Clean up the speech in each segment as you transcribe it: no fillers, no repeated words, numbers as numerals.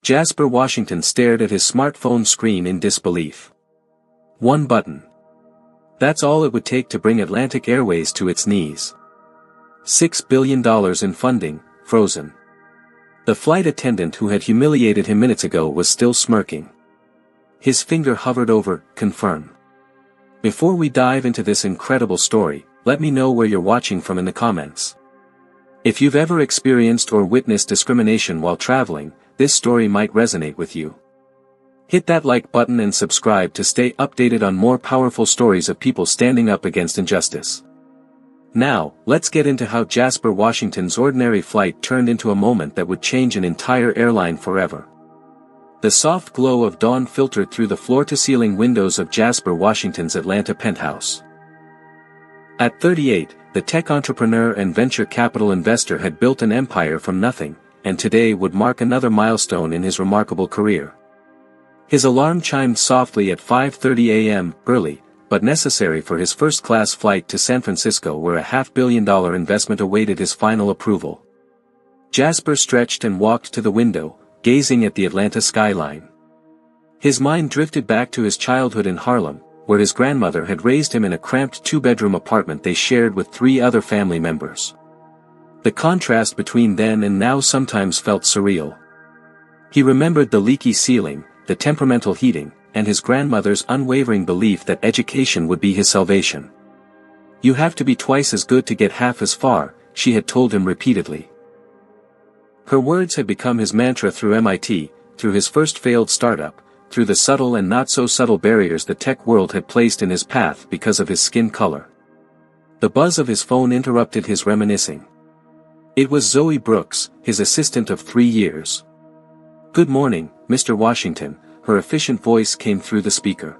Jasper Washington stared at his smartphone screen in disbelief. One button. That's all it would take to bring Atlantic Airways to its knees. $6 billion in funding, frozen. The flight attendant who had humiliated him minutes ago was still smirking. His finger hovered over, confirm. Before we dive into this incredible story, let me know where you're watching from in the comments. If you've ever experienced or witnessed discrimination while traveling, this story might resonate with you. Hit that like button and subscribe to stay updated on more powerful stories of people standing up against injustice. Now, let's get into how Jasper Washington's ordinary flight turned into a moment that would change an entire airline forever. The soft glow of dawn filtered through the floor-to-ceiling windows of Jasper Washington's Atlanta penthouse. At 38, the tech entrepreneur and venture capital investor had built an empire from nothing, and today would mark another milestone in his remarkable career. His alarm chimed softly at 5:30 a.m., early, but necessary for his first-class flight to San Francisco where a $500 million investment awaited his final approval. Jasper stretched and walked to the window, gazing at the Atlanta skyline. His mind drifted back to his childhood in Harlem, where his grandmother had raised him in a cramped two-bedroom apartment they shared with 3 other family members. The contrast between then and now sometimes felt surreal. He remembered the leaky ceiling, the temperamental heating, and his grandmother's unwavering belief that education would be his salvation. "You have to be twice as good to get half as far," she had told him repeatedly. Her words had become his mantra through MIT, through his first failed startup, through the subtle and not-so-subtle barriers the tech world had placed in his path because of his skin color. The buzz of his phone interrupted his reminiscing. It was Zoe Brooks, his assistant of 3 years. "Good morning, Mr. Washington," her efficient voice came through the speaker.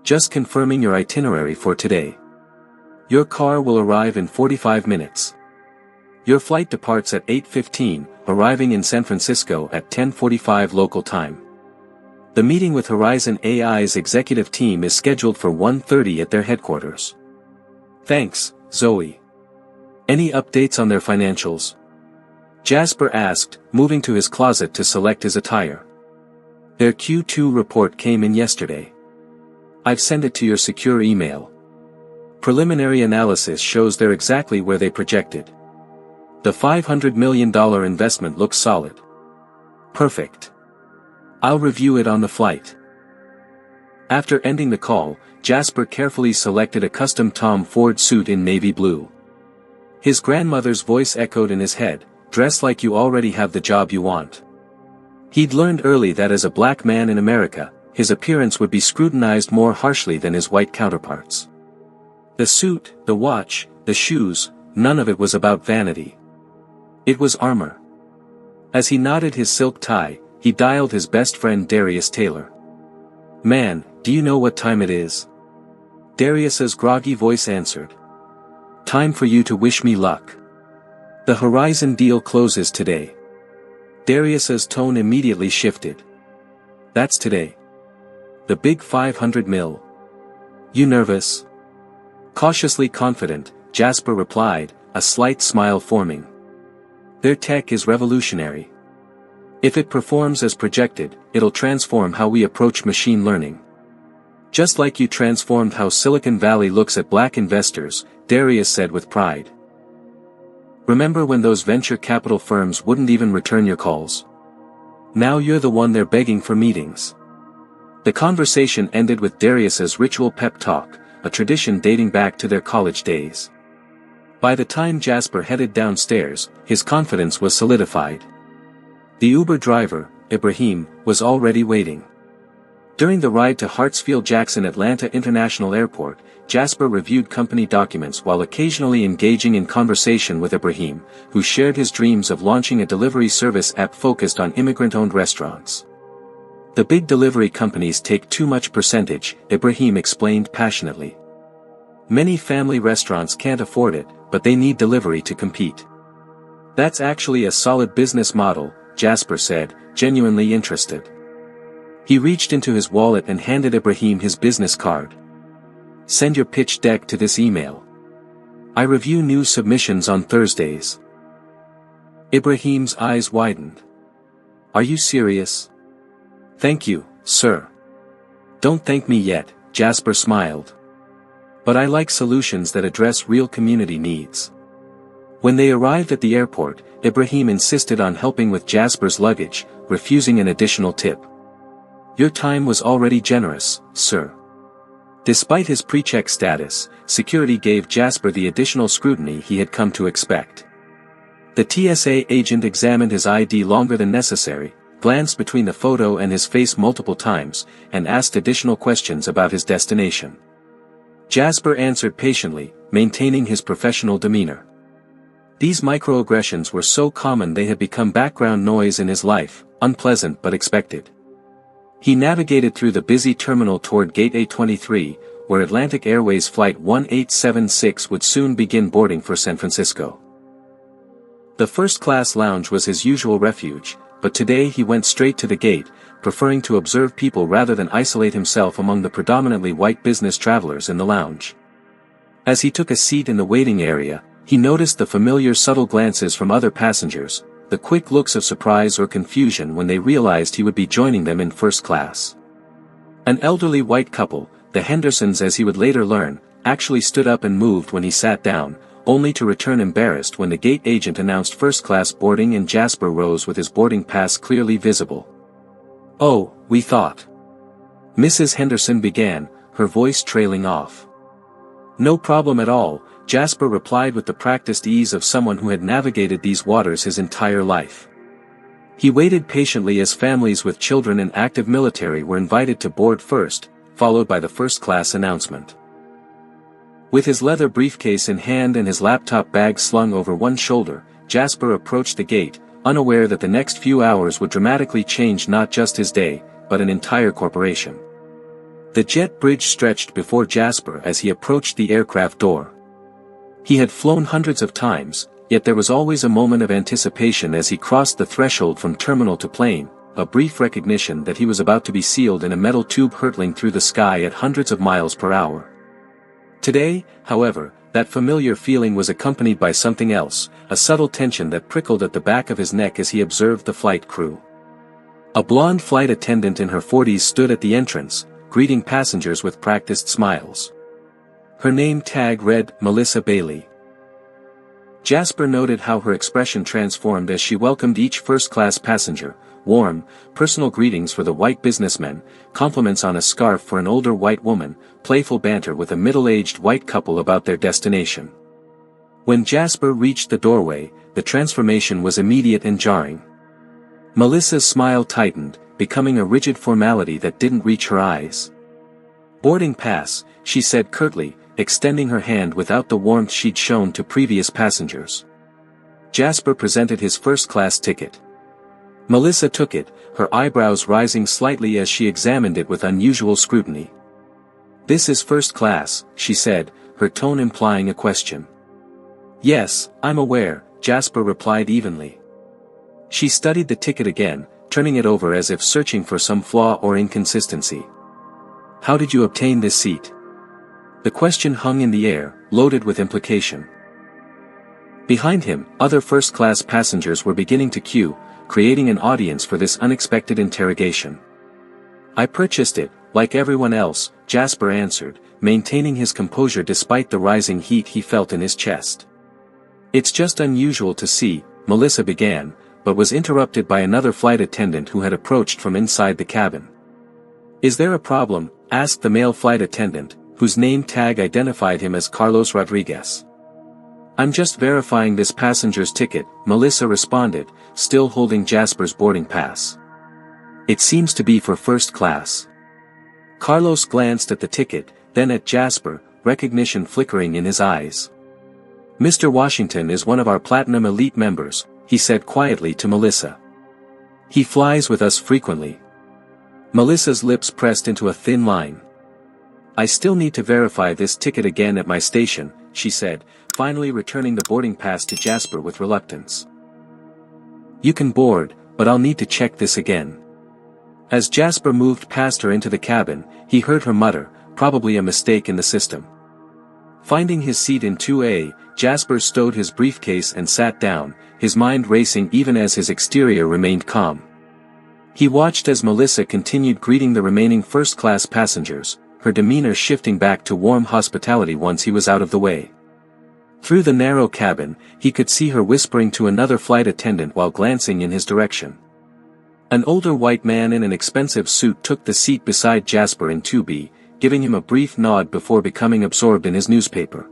"Just confirming your itinerary for today. Your car will arrive in 45 minutes. Your flight departs at 8:15, arriving in San Francisco at 10:45 local time. The meeting with Horizon AI's executive team is scheduled for 1:30 at their headquarters. Thanks, Zoe. Any updates on their financials?" Jasper asked, moving to his closet to select his attire. "Their Q2 report came in yesterday. I've sent it to your secure email. Preliminary analysis shows they're exactly where they projected. The $500 million investment looks solid. Perfect. I'll review it on the flight." After ending the call, Jasper carefully selected a custom Tom Ford suit in navy blue. His grandmother's voice echoed in his head, "Dress like you already have the job you want." He'd learned early that as a black man in America, his appearance would be scrutinized more harshly than his white counterparts. The suit, the watch, the shoes, none of it was about vanity. It was armor. As he knotted his silk tie, he dialed his best friend Darius Taylor. "Man, do you know what time it is?" Darius's groggy voice answered. "Time for you to wish me luck. The Horizon deal closes today." Darius's tone immediately shifted. "That's today. The big 500 mil. You nervous?" Cautiously confident, Jasper replied, a slight smile forming. "Their tech is revolutionary. If it performs as projected, it'll transform how we approach machine learning. Just like you transformed how Silicon Valley looks at black investors," Darius said with pride. "Remember when those venture capital firms wouldn't even return your calls? Now you're the one they're begging for meetings." The conversation ended with Darius's ritual pep talk, a tradition dating back to their college days. By the time Jasper headed downstairs, his confidence was solidified. The Uber driver, Ibrahim, was already waiting. During the ride to Hartsfield-Jackson Atlanta International Airport, Jasper reviewed company documents while occasionally engaging in conversation with Ibrahim, who shared his dreams of launching a delivery service app focused on immigrant-owned restaurants. "The big delivery companies take too much percentage," Ibrahim explained passionately. "Many family restaurants can't afford it, but they need delivery to compete." "That's actually a solid business model," Jasper said, genuinely interested. He reached into his wallet and handed Ibrahim his business card. "Send your pitch deck to this email. I review new submissions on Thursdays." Ibrahim's eyes widened. Are you serious? Thank you, sir. Don't thank me yet, Jasper smiled. But I like solutions that address real community needs. When they arrived at the airport, Ibrahim insisted on helping with Jasper's luggage, refusing an additional tip. Your time was already generous, sir. Despite his pre-check status, security gave Jasper the additional scrutiny he had come to expect. The TSA agent examined his ID longer than necessary, glanced between the photo and his face multiple times, and asked additional questions about his destination. Jasper answered patiently, maintaining his professional demeanor. These microaggressions were so common they had become background noise in his life, unpleasant but expected. He navigated through the busy terminal toward Gate A23, where Atlantic Airways Flight 1876 would soon begin boarding for San Francisco. The first-class lounge was his usual refuge, but today he went straight to the gate, preferring to observe people rather than isolate himself among the predominantly white business travelers in the lounge. As he took a seat in the waiting area, he noticed the familiar subtle glances from other passengers, the quick looks of surprise or confusion when they realized he would be joining them in first class. An elderly white couple, the Hendersons as he would later learn, actually stood up and moved when he sat down, only to return embarrassed when the gate agent announced first-class boarding and Jasper rose with his boarding pass clearly visible. "Oh, we thought." Mrs. Henderson began, her voice trailing off. "No problem at all," Jasper replied with the practiced ease of someone who had navigated these waters his entire life. He waited patiently as families with children and active military were invited to board first, followed by the first-class announcement. With his leather briefcase in hand and his laptop bag slung over one shoulder, Jasper approached the gate, unaware that the next few hours would dramatically change not just his day, but an entire corporation. The jet bridge stretched before Jasper as he approached the aircraft door. He had flown hundreds of times, yet there was always a moment of anticipation as he crossed the threshold from terminal to plane, a brief recognition that he was about to be sealed in a metal tube hurtling through the sky at hundreds of miles per hour. Today, however, that familiar feeling was accompanied by something else, a subtle tension that prickled at the back of his neck as he observed the flight crew. A blonde flight attendant in her 40s stood at the entrance, greeting passengers with practiced smiles. Her name tag read Melissa Bailey. Jasper noted how her expression transformed as she welcomed each first-class passenger, warm, personal greetings for the white businessmen, compliments on a scarf for an older white woman, playful banter with a middle-aged white couple about their destination. When Jasper reached the doorway, the transformation was immediate and jarring. Melissa's smile tightened, becoming a rigid formality that didn't reach her eyes. "Boarding pass," she said curtly, extending her hand without the warmth she'd shown to previous passengers. Jasper presented his first-class ticket. Melissa took it, her eyebrows rising slightly as she examined it with unusual scrutiny. "This is first class," she said, her tone implying a question. "Yes, I'm aware," Jasper replied evenly. She studied the ticket again, turning it over as if searching for some flaw or inconsistency. "How did you obtain this seat?" The question hung in the air, loaded with implication. Behind him, other first-class passengers were beginning to queue, creating an audience for this unexpected interrogation. "I purchased it, like everyone else," Jasper answered, maintaining his composure despite the rising heat he felt in his chest. "It's just unusual to see," Melissa began, but was interrupted by another flight attendant who had approached from inside the cabin. "Is there a problem?" asked the male flight attendant, whose name tag identified him as Carlos Rodriguez. "I'm just verifying this passenger's ticket," Melissa responded, still holding Jasper's boarding pass. "It seems to be for first class." Carlos glanced at the ticket, then at Jasper, recognition flickering in his eyes. "Mr. Washington is one of our Platinum Elite members," he said quietly to Melissa. "He flies with us frequently." Melissa's lips pressed into a thin line. "I still need to verify this ticket again at my station," she said, finally returning the boarding pass to Jasper with reluctance. "You can board, but I'll need to check this again." As Jasper moved past her into the cabin, he heard her mutter, "Probably a mistake in the system." Finding his seat in 2A, Jasper stowed his briefcase and sat down, his mind racing even as his exterior remained calm. He watched as Melissa continued greeting the remaining first-class passengers, her demeanor shifting back to warm hospitality once he was out of the way. Through the narrow cabin, he could see her whispering to another flight attendant while glancing in his direction. An older white man in an expensive suit took the seat beside Jasper in 2B, giving him a brief nod before becoming absorbed in his newspaper.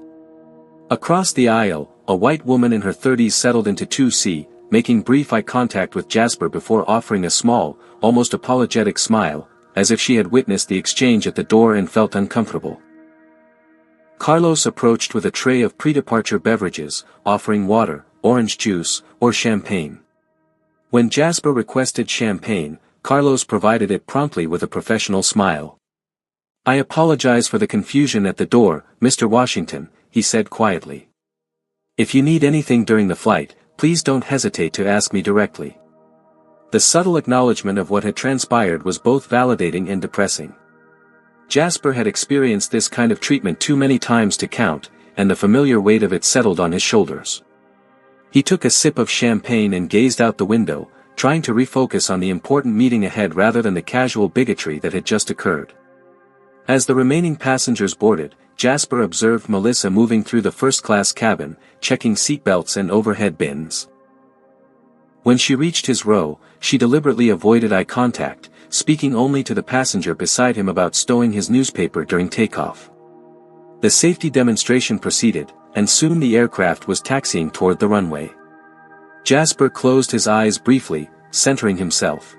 Across the aisle, a white woman in her 30s settled into 2C, making brief eye contact with Jasper before offering a small, almost apologetic smile, as if she had witnessed the exchange at the door and felt uncomfortable. Carlos approached with a tray of pre-departure beverages, offering water, orange juice, or champagne. When Jasper requested champagne, Carlos provided it promptly with a professional smile. "I apologize for the confusion at the door, Mr. Washington," he said quietly. "If you need anything during the flight, please don't hesitate to ask me directly." The subtle acknowledgement of what had transpired was both validating and depressing. Jasper had experienced this kind of treatment too many times to count, and the familiar weight of it settled on his shoulders. He took a sip of champagne and gazed out the window, trying to refocus on the important meeting ahead rather than the casual bigotry that had just occurred. As the remaining passengers boarded, Jasper observed Melissa moving through the first-class cabin, checking seatbelts and overhead bins. When she reached his row, she deliberately avoided eye contact, speaking only to the passenger beside him about stowing his newspaper during takeoff. The safety demonstration proceeded, and soon the aircraft was taxiing toward the runway. Jasper closed his eyes briefly, centering himself.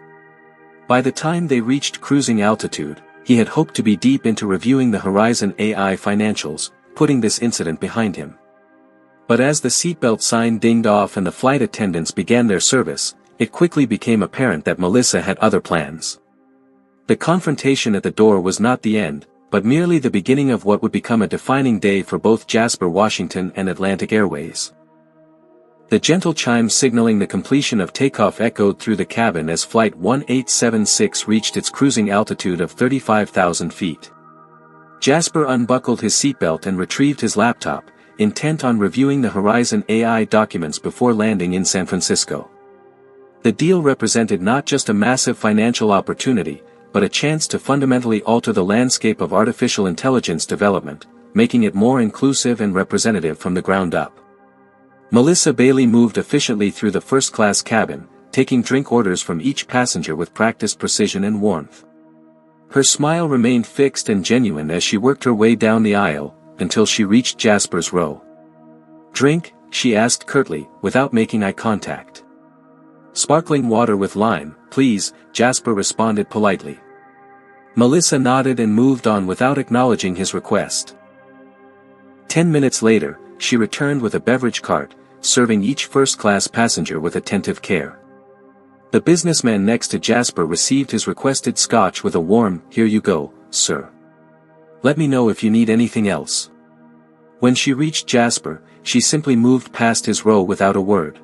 By the time they reached cruising altitude, he had hoped to be deep into reviewing the Horizon AI financials, putting this incident behind him. But as the seatbelt sign dinged off and the flight attendants began their service, it quickly became apparent that Melissa had other plans. The confrontation at the door was not the end, but merely the beginning of what would become a defining day for both Jasper Washington and Atlantic Airways. The gentle chime signaling the completion of takeoff echoed through the cabin as Flight 1876 reached its cruising altitude of 35,000 feet. Jasper unbuckled his seatbelt and retrieved his laptop, intent on reviewing the Horizon AI documents before landing in San Francisco. The deal represented not just a massive financial opportunity, but a chance to fundamentally alter the landscape of artificial intelligence development, making it more inclusive and representative from the ground up. Melissa Bailey moved efficiently through the first-class cabin, taking drink orders from each passenger with practiced precision and warmth. Her smile remained fixed and genuine as she worked her way down the aisle, until she reached Jasper's row. "Drink?" she asked curtly, without making eye contact. "Sparkling water with lime, please," Jasper responded politely. Melissa nodded and moved on without acknowledging his request. 10 minutes later, she returned with a beverage cart, serving each first-class passenger with attentive care. The businessman next to Jasper received his requested scotch with a warm, "Here you go, sir. Let me know if you need anything else." When she reached Jasper, she simply moved past his row without a word.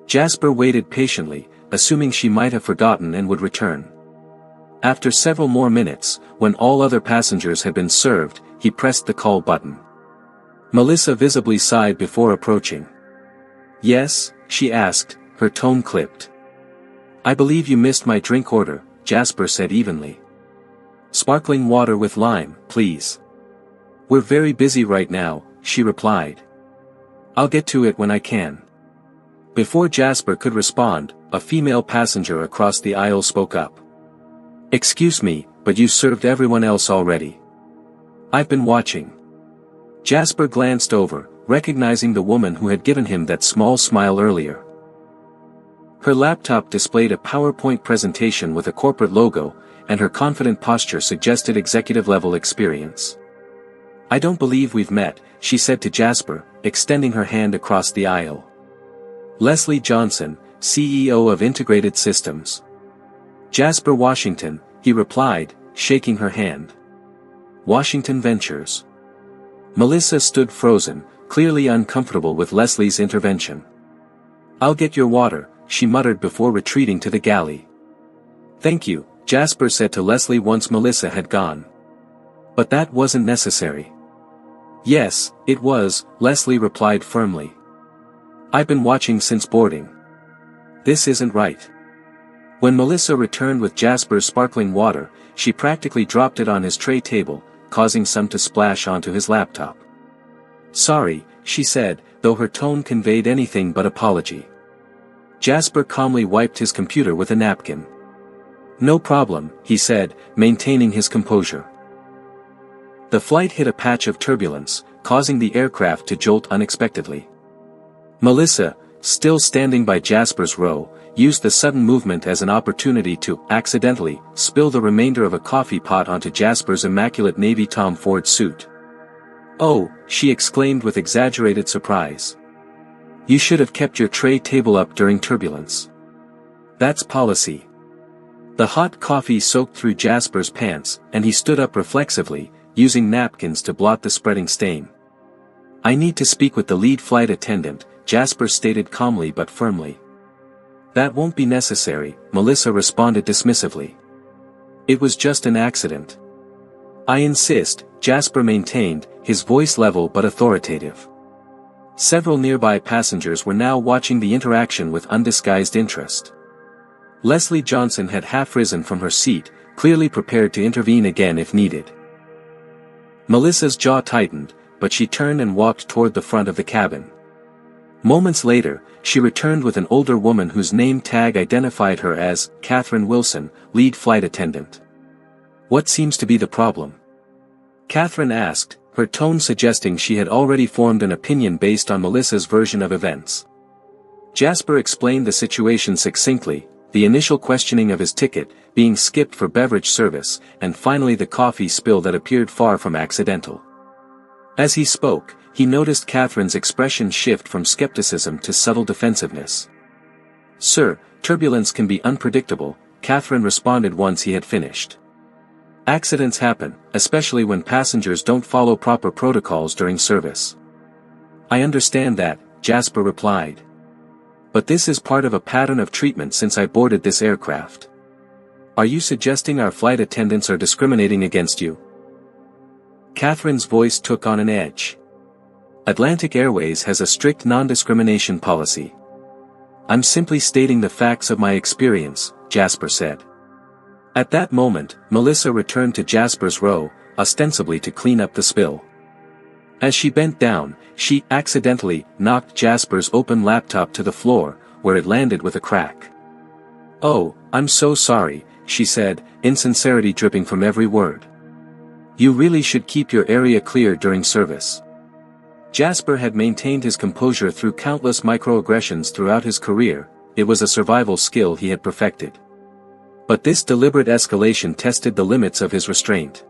Jasper waited patiently, assuming she might have forgotten and would return. After several more minutes, when all other passengers had been served, he pressed the call button. Melissa visibly sighed before approaching. "Yes?" she asked, her tone clipped. "I believe you missed my drink order," Jasper said evenly. "Sparkling water with lime, please." "We're very busy right now," she replied. "I'll get to it when I can." Before Jasper could respond, a female passenger across the aisle spoke up. "Excuse me, but you served everyone else already." "I've been watching." Jasper glanced over, recognizing the woman who had given him that small smile earlier. Her laptop displayed a PowerPoint presentation with a corporate logo, and her confident posture suggested executive-level experience. "I don't believe we've met," she said to Jasper, extending her hand across the aisle. "Leslie Johnson, CEO of Integrated Systems." "Jasper Washington," he replied, shaking her hand. "Washington Ventures." Melissa stood frozen, clearly uncomfortable with Leslie's intervention. "I'll get your water," she muttered before retreating to the galley. "Thank you," Jasper said to Leslie once Melissa had gone. "But that wasn't necessary." "Yes, it was," Leslie replied firmly. "I've been watching since boarding. This isn't right." When Melissa returned with Jasper's sparkling water, she practically dropped it on his tray table, causing some to splash onto his laptop. "Sorry," she said, though her tone conveyed anything but apology. Jasper calmly wiped his computer with a napkin. "No problem," he said, maintaining his composure. The flight hit a patch of turbulence, causing the aircraft to jolt unexpectedly. Melissa, still standing by Jasper's row, used the sudden movement as an opportunity to, accidentally, spill the remainder of a coffee pot onto Jasper's immaculate navy Tom Ford suit. "Oh," she exclaimed with exaggerated surprise. "You should have kept your tray table up during turbulence. That's policy." The hot coffee soaked through Jasper's pants, and he stood up reflexively, using napkins to blot the spreading stain. "I need to speak with the lead flight attendant," Jasper stated calmly but firmly. "That won't be necessary," Melissa responded dismissively. "It was just an accident." "I insist," Jasper maintained, his voice level but authoritative. Several nearby passengers were now watching the interaction with undisguised interest. Leslie Johnson had half risen from her seat, clearly prepared to intervene again if needed. Melissa's jaw tightened, but she turned and walked toward the front of the cabin. Moments later, she returned with an older woman whose name tag identified her as Catherine Wilson, lead flight attendant. "What seems to be the problem?" Catherine asked, her tone suggesting she had already formed an opinion based on Melissa's version of events. Jasper explained the situation succinctly, the initial questioning of his ticket, being skipped for beverage service, and finally the coffee spill that appeared far from accidental. As he spoke, he noticed Catherine's expression shift from skepticism to subtle defensiveness. "Sir, turbulence can be unpredictable," Catherine responded once he had finished. "Accidents happen, especially when passengers don't follow proper protocols during service." "I understand that," Jasper replied. "But this is part of a pattern of treatment since I boarded this aircraft. Are you suggesting our flight attendants are discriminating against you?" Catherine's voice took on an edge. "Atlantic Airways has a strict non-discrimination policy. I'm simply stating the facts of my experience," Jasper said. At that moment, Melissa returned to Jasper's row, ostensibly to clean up the spill. As she bent down, she accidentally knocked Jasper's open laptop to the floor, where it landed with a crack. "Oh, I'm so sorry," she said, insincerity dripping from every word. "You really should keep your area clear during service." Jasper had maintained his composure through countless microaggressions throughout his career, it was a survival skill he had perfected. But this deliberate escalation tested the limits of his restraint.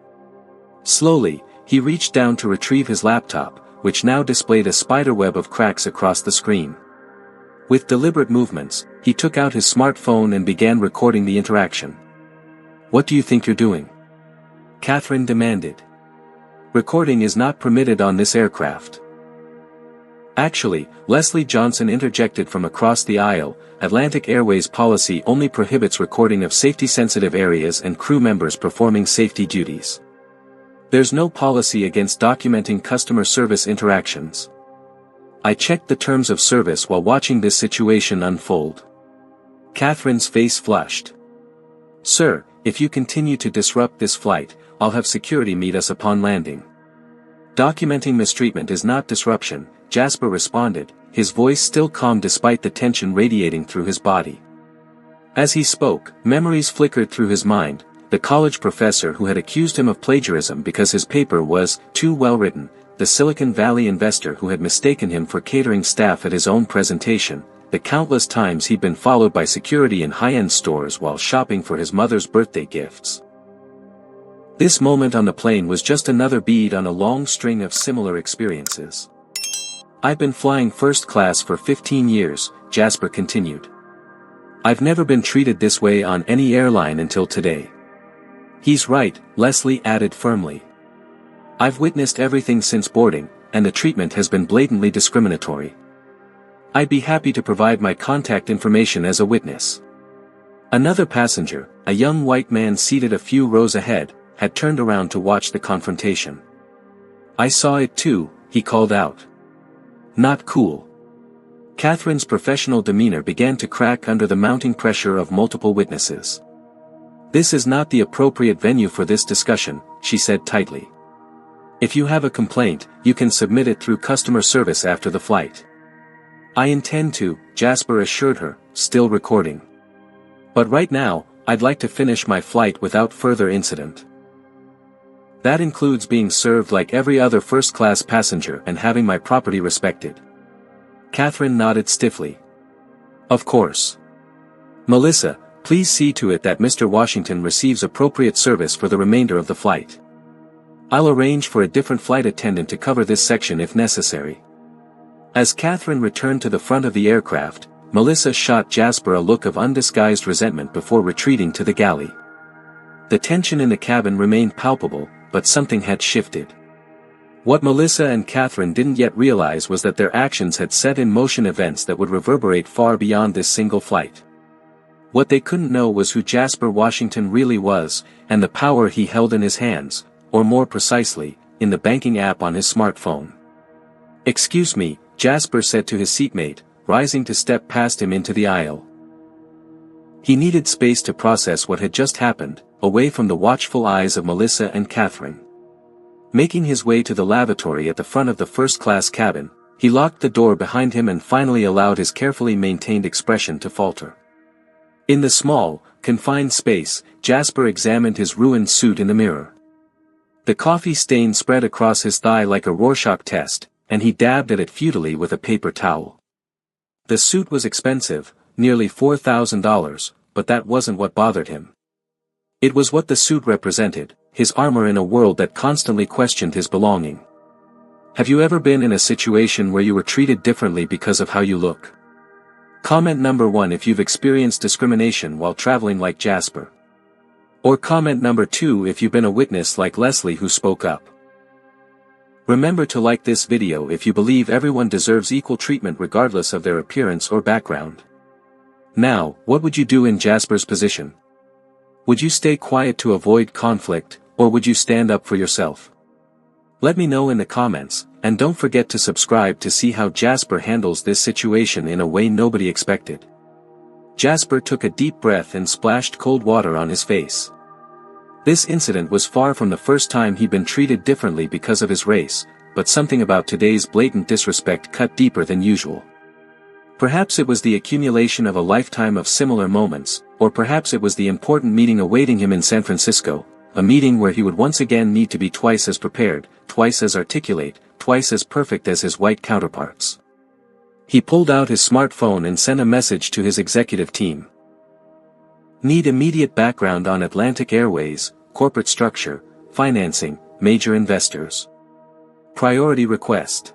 Slowly, he reached down to retrieve his laptop, which now displayed a spiderweb of cracks across the screen. With deliberate movements, he took out his smartphone and began recording the interaction. "What do you think you're doing?" Catherine demanded. "Recording is not permitted on this aircraft." "Actually," Leslie Johnson interjected from across the aisle, "Atlantic Airways policy only prohibits recording of safety-sensitive areas and crew members performing safety duties. There's no policy against documenting customer service interactions." I checked the terms of service while watching this situation unfold. Catherine's face flushed. "Sir, if you continue to disrupt this flight, I'll have security meet us upon landing." "Documenting mistreatment is not disruption," Jasper responded, his voice still calm despite the tension radiating through his body. As he spoke, memories flickered through his mind, the college professor who had accused him of plagiarism because his paper was too well written, the Silicon Valley investor who had mistaken him for catering staff at his own presentation, the countless times he'd been followed by security in high-end stores while shopping for his mother's birthday gifts. This moment on the plane was just another bead on a long string of similar experiences. "I've been flying first class for 15 years, Jasper continued. "I've never been treated this way on any airline until today." "He's right," Leslie added firmly. "I've witnessed everything since boarding, and the treatment has been blatantly discriminatory. I'd be happy to provide my contact information as a witness." Another passenger, a young white man seated a few rows ahead, had turned around to watch the confrontation. "I saw it too," he called out. "Not cool." Catherine's professional demeanor began to crack under the mounting pressure of multiple witnesses. "This is not the appropriate venue for this discussion," she said tightly. "If you have a complaint, you can submit it through customer service after the flight." "I intend to," Jasper assured her, still recording. "But right now, I'd like to finish my flight without further incident. That includes being served like every other first-class passenger and having my property respected." Catherine nodded stiffly. "Of course. Melissa, please see to it that Mr. Washington receives appropriate service for the remainder of the flight. I'll arrange for a different flight attendant to cover this section if necessary." As Catherine returned to the front of the aircraft, Melissa shot Jasper a look of undisguised resentment before retreating to the galley. The tension in the cabin remained palpable, but something had shifted. What Melissa and Catherine didn't yet realize was that their actions had set in motion events that would reverberate far beyond this single flight. What they couldn't know was who Jasper Washington really was, and the power he held in his hands, or more precisely, in the banking app on his smartphone. "Excuse me," Jasper said to his seatmate, rising to step past him into the aisle. He needed space to process what had just happened, away from the watchful eyes of Melissa and Catherine. Making his way to the lavatory at the front of the first-class cabin, he locked the door behind him and finally allowed his carefully maintained expression to falter. In the small, confined space, Jasper examined his ruined suit in the mirror. The coffee stain spread across his thigh like a Rorschach test, and he dabbed at it futilely with a paper towel. The suit was expensive, nearly $4,000, but that wasn't what bothered him. It was what the suit represented, his armor in a world that constantly questioned his belonging. Have you ever been in a situation where you were treated differently because of how you look? Comment number 1 if you've experienced discrimination while traveling like Jasper. Or comment number 2 if you've been a witness like Leslie who spoke up. Remember to like this video if you believe everyone deserves equal treatment regardless of their appearance or background. Now, what would you do in Jasper's position? Would you stay quiet to avoid conflict, or would you stand up for yourself? Let me know in the comments, and don't forget to subscribe to see how Jasper handles this situation in a way nobody expected. Jasper took a deep breath and splashed cold water on his face. This incident was far from the first time he'd been treated differently because of his race, but something about today's blatant disrespect cut deeper than usual. Perhaps it was the accumulation of a lifetime of similar moments, or perhaps it was the important meeting awaiting him in San Francisco, a meeting where he would once again need to be twice as prepared, twice as articulate, twice as perfect as his white counterparts. He pulled out his smartphone and sent a message to his executive team. Need immediate background on Atlantic Airways, corporate structure, financing, major investors. Priority request.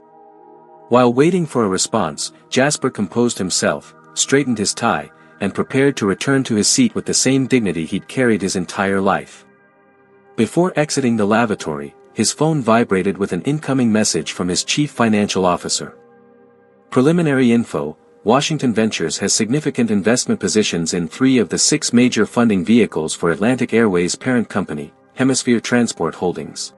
While waiting for a response, Jasper composed himself, straightened his tie, and prepared to return to his seat with the same dignity he'd carried his entire life. Before exiting the lavatory, his phone vibrated with an incoming message from his chief financial officer. Preliminary info: Washington Ventures has significant investment positions in 3 of the 6 major funding vehicles for Atlantic Airways' parent company, Hemisphere Transport Holdings.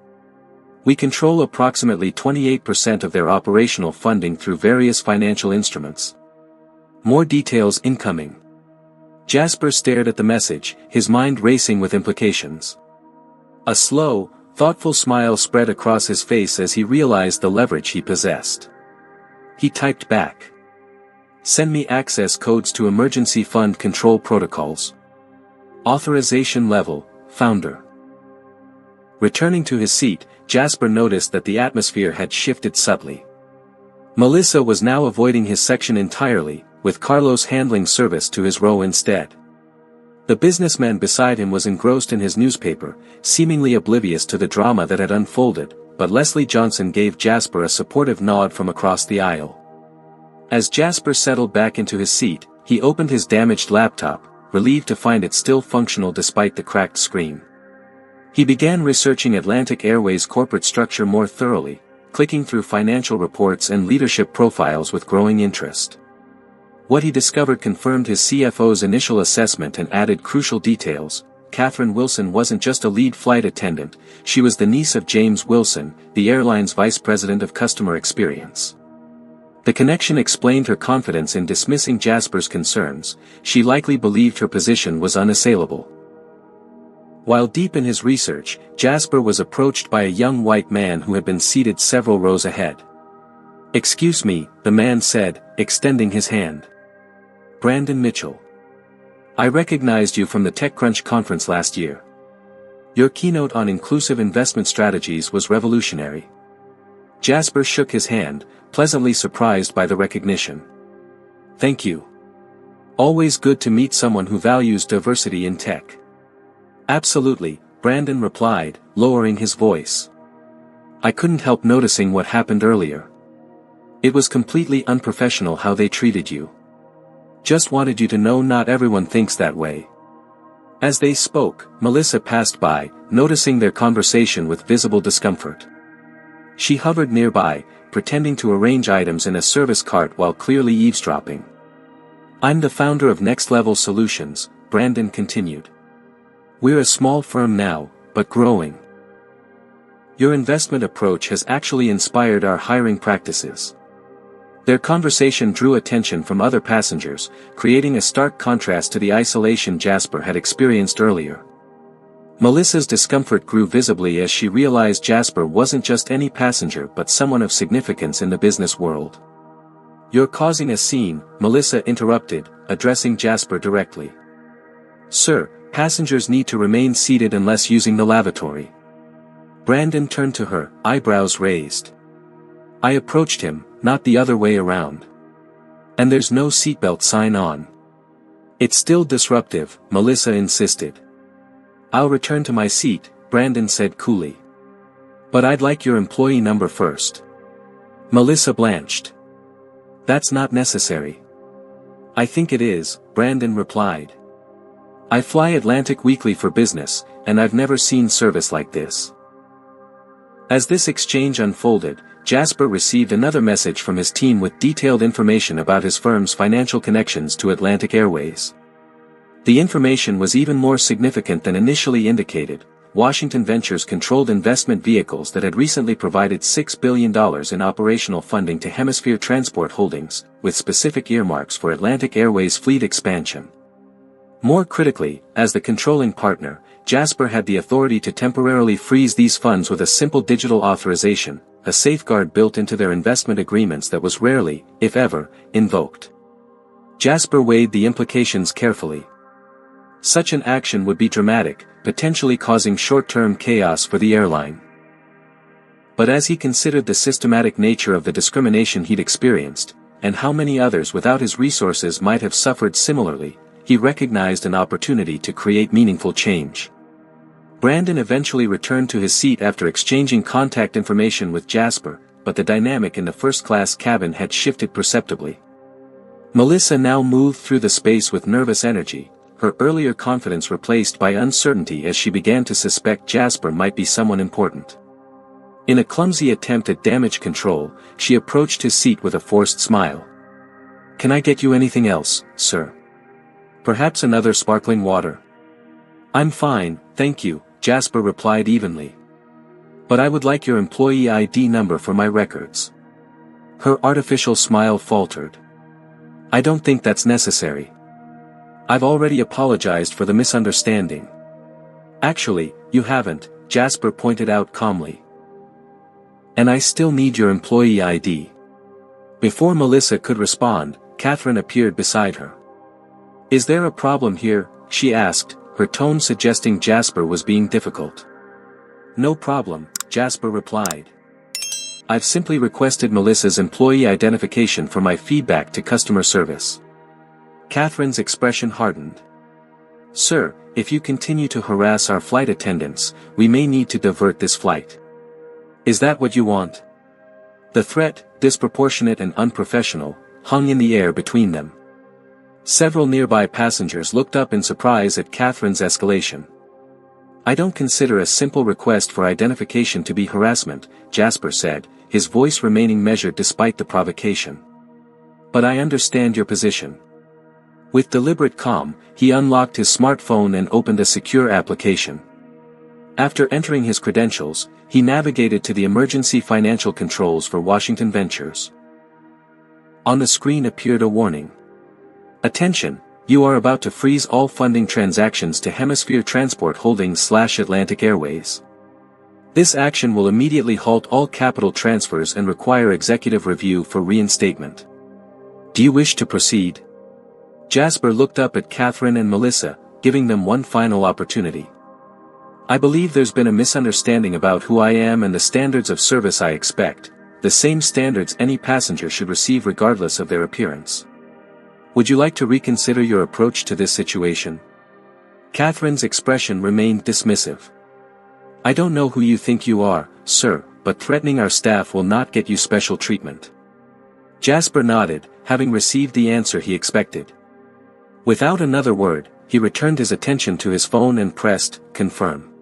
We control approximately 28% of their operational funding through various financial instruments. More details incoming. Jasper stared at the message, his mind racing with implications. A slow, thoughtful smile spread across his face as he realized the leverage he possessed. He typed back. Send me access codes to emergency fund control protocols. Authorization level, founder. Returning to his seat, Jasper noticed that the atmosphere had shifted subtly. Melissa was now avoiding his section entirely, with Carlos handling service to his row instead. The businessman beside him was engrossed in his newspaper, seemingly oblivious to the drama that had unfolded, but Leslie Johnson gave Jasper a supportive nod from across the aisle. As Jasper settled back into his seat, he opened his damaged laptop, relieved to find it still functional despite the cracked screen. He began researching Atlantic Airways' corporate structure more thoroughly, clicking through financial reports and leadership profiles with growing interest. What he discovered confirmed his CFO's initial assessment and added crucial details. Catherine Wilson wasn't just a lead flight attendant, she was the niece of James Wilson, the airline's vice president of customer experience. The connection explained her confidence in dismissing Jasper's concerns. She likely believed her position was unassailable. While deep in his research, Jasper was approached by a young white man who had been seated several rows ahead. "Excuse me," the man said, extending his hand. "Brandon Mitchell. I recognized you from the TechCrunch conference last year. Your keynote on inclusive investment strategies was revolutionary." Jasper shook his hand, pleasantly surprised by the recognition. "Thank you. Always good to meet someone who values diversity in tech." "Absolutely," Brandon replied, lowering his voice. "I couldn't help noticing what happened earlier. It was completely unprofessional how they treated you. Just wanted you to know not everyone thinks that way." As they spoke, Melissa passed by, noticing their conversation with visible discomfort. She hovered nearby, pretending to arrange items in a service cart while clearly eavesdropping. "I'm the founder of Next Level Solutions," Brandon continued. "We're a small firm now, but growing. Your investment approach has actually inspired our hiring practices." Their conversation drew attention from other passengers, creating a stark contrast to the isolation Jasper had experienced earlier. Melissa's discomfort grew visibly as she realized Jasper wasn't just any passenger but someone of significance in the business world. "You're causing a scene," Melissa interrupted, addressing Jasper directly. "Sir, passengers need to remain seated unless using the lavatory." Brandon turned to her, eyebrows raised. "I approached him, not the other way around. And there's no seatbelt sign on." "It's still disruptive," Melissa insisted. "I'll return to my seat," Brandon said coolly. "But I'd like your employee number first." Melissa blanched. "That's not necessary." "I think it is," Brandon replied. "I fly Atlantic weekly for business, and I've never seen service like this." As this exchange unfolded, Jasper received another message from his team with detailed information about his firm's financial connections to Atlantic Airways. The information was even more significant than initially indicated. Washington Ventures controlled investment vehicles that had recently provided $6 billion in operational funding to Hemisphere Transport Holdings, with specific earmarks for Atlantic Airways fleet expansion. More critically, as the controlling partner, Jasper had the authority to temporarily freeze these funds with a simple digital authorization, a safeguard built into their investment agreements that was rarely, if ever, invoked. Jasper weighed the implications carefully. Such an action would be dramatic, potentially causing short-term chaos for the airline. But as he considered the systematic nature of the discrimination he'd experienced, and how many others without his resources might have suffered similarly, he recognized an opportunity to create meaningful change. Brandon eventually returned to his seat after exchanging contact information with Jasper, but the dynamic in the first-class cabin had shifted perceptibly. Melissa now moved through the space with nervous energy, her earlier confidence replaced by uncertainty as she began to suspect Jasper might be someone important. In a clumsy attempt at damage control, she approached his seat with a forced smile. "Can I get you anything else, sir? Perhaps another sparkling water?" "I'm fine, thank you," Jasper replied evenly. "But I would like your employee ID number for my records." Her artificial smile faltered. "I don't think that's necessary. I've already apologized for the misunderstanding." "Actually, you haven't," Jasper pointed out calmly. "And I still need your employee ID." Before Melissa could respond, Catherine appeared beside her. "Is there a problem here?" she asked, her tone suggesting Jasper was being difficult. "No problem," Jasper replied. "I've simply requested Melissa's employee identification for my feedback to customer service." Catherine's expression hardened. "Sir, if you continue to harass our flight attendants, we may need to divert this flight." "Is that what you want?" The threat, disproportionate and unprofessional, hung in the air between them. Several nearby passengers looked up in surprise at Catherine's escalation. "I don't consider a simple request for identification to be harassment," Jasper said, his voice remaining measured despite the provocation. "But I understand your position." With deliberate calm, he unlocked his smartphone and opened a secure application. After entering his credentials, he navigated to the emergency financial controls for Washington Ventures. On the screen appeared a warning. Attention! You are about to freeze all funding transactions to Hemisphere Transport Holdings/Atlantic Airways. This action will immediately halt all capital transfers and require executive review for reinstatement. Do you wish to proceed? Jasper looked up at Catherine and Melissa, giving them one final opportunity. I believe there's been a misunderstanding about who I am and the standards of service I expect, the same standards any passenger should receive regardless of their appearance. Would you like to reconsider your approach to this situation? Catherine's expression remained dismissive. I don't know who you think you are, sir, but threatening our staff will not get you special treatment. Jasper nodded, having received the answer he expected. Without another word, he returned his attention to his phone and pressed, confirm.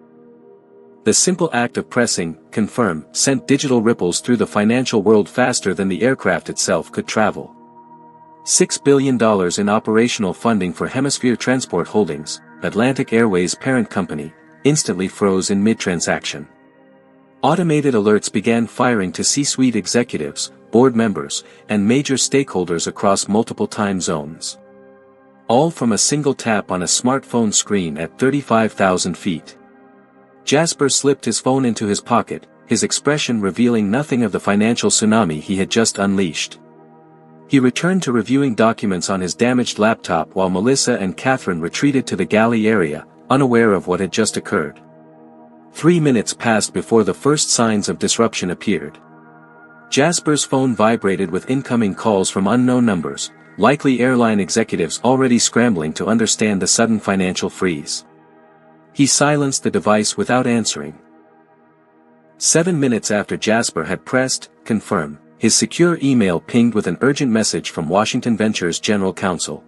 The simple act of pressing, confirm, sent digital ripples through the financial world faster than the aircraft itself could travel. $6 billion in operational funding for Hemisphere Transport Holdings, Atlantic Airways parent company, instantly froze in mid-transaction. Automated alerts began firing to C-suite executives, board members, and major stakeholders across multiple time zones. All from a single tap on a smartphone screen at 35,000 feet. Jasper slipped his phone into his pocket, his expression revealing nothing of the financial tsunami he had just unleashed. He returned to reviewing documents on his damaged laptop while Melissa and Catherine retreated to the galley area, unaware of what had just occurred. 3 minutes passed before the first signs of disruption appeared. Jasper's phone vibrated with incoming calls from unknown numbers, likely airline executives already scrambling to understand the sudden financial freeze. He silenced the device without answering. 7 minutes after Jasper had pressed, confirm, his secure email pinged with an urgent message from Washington Ventures General Counsel.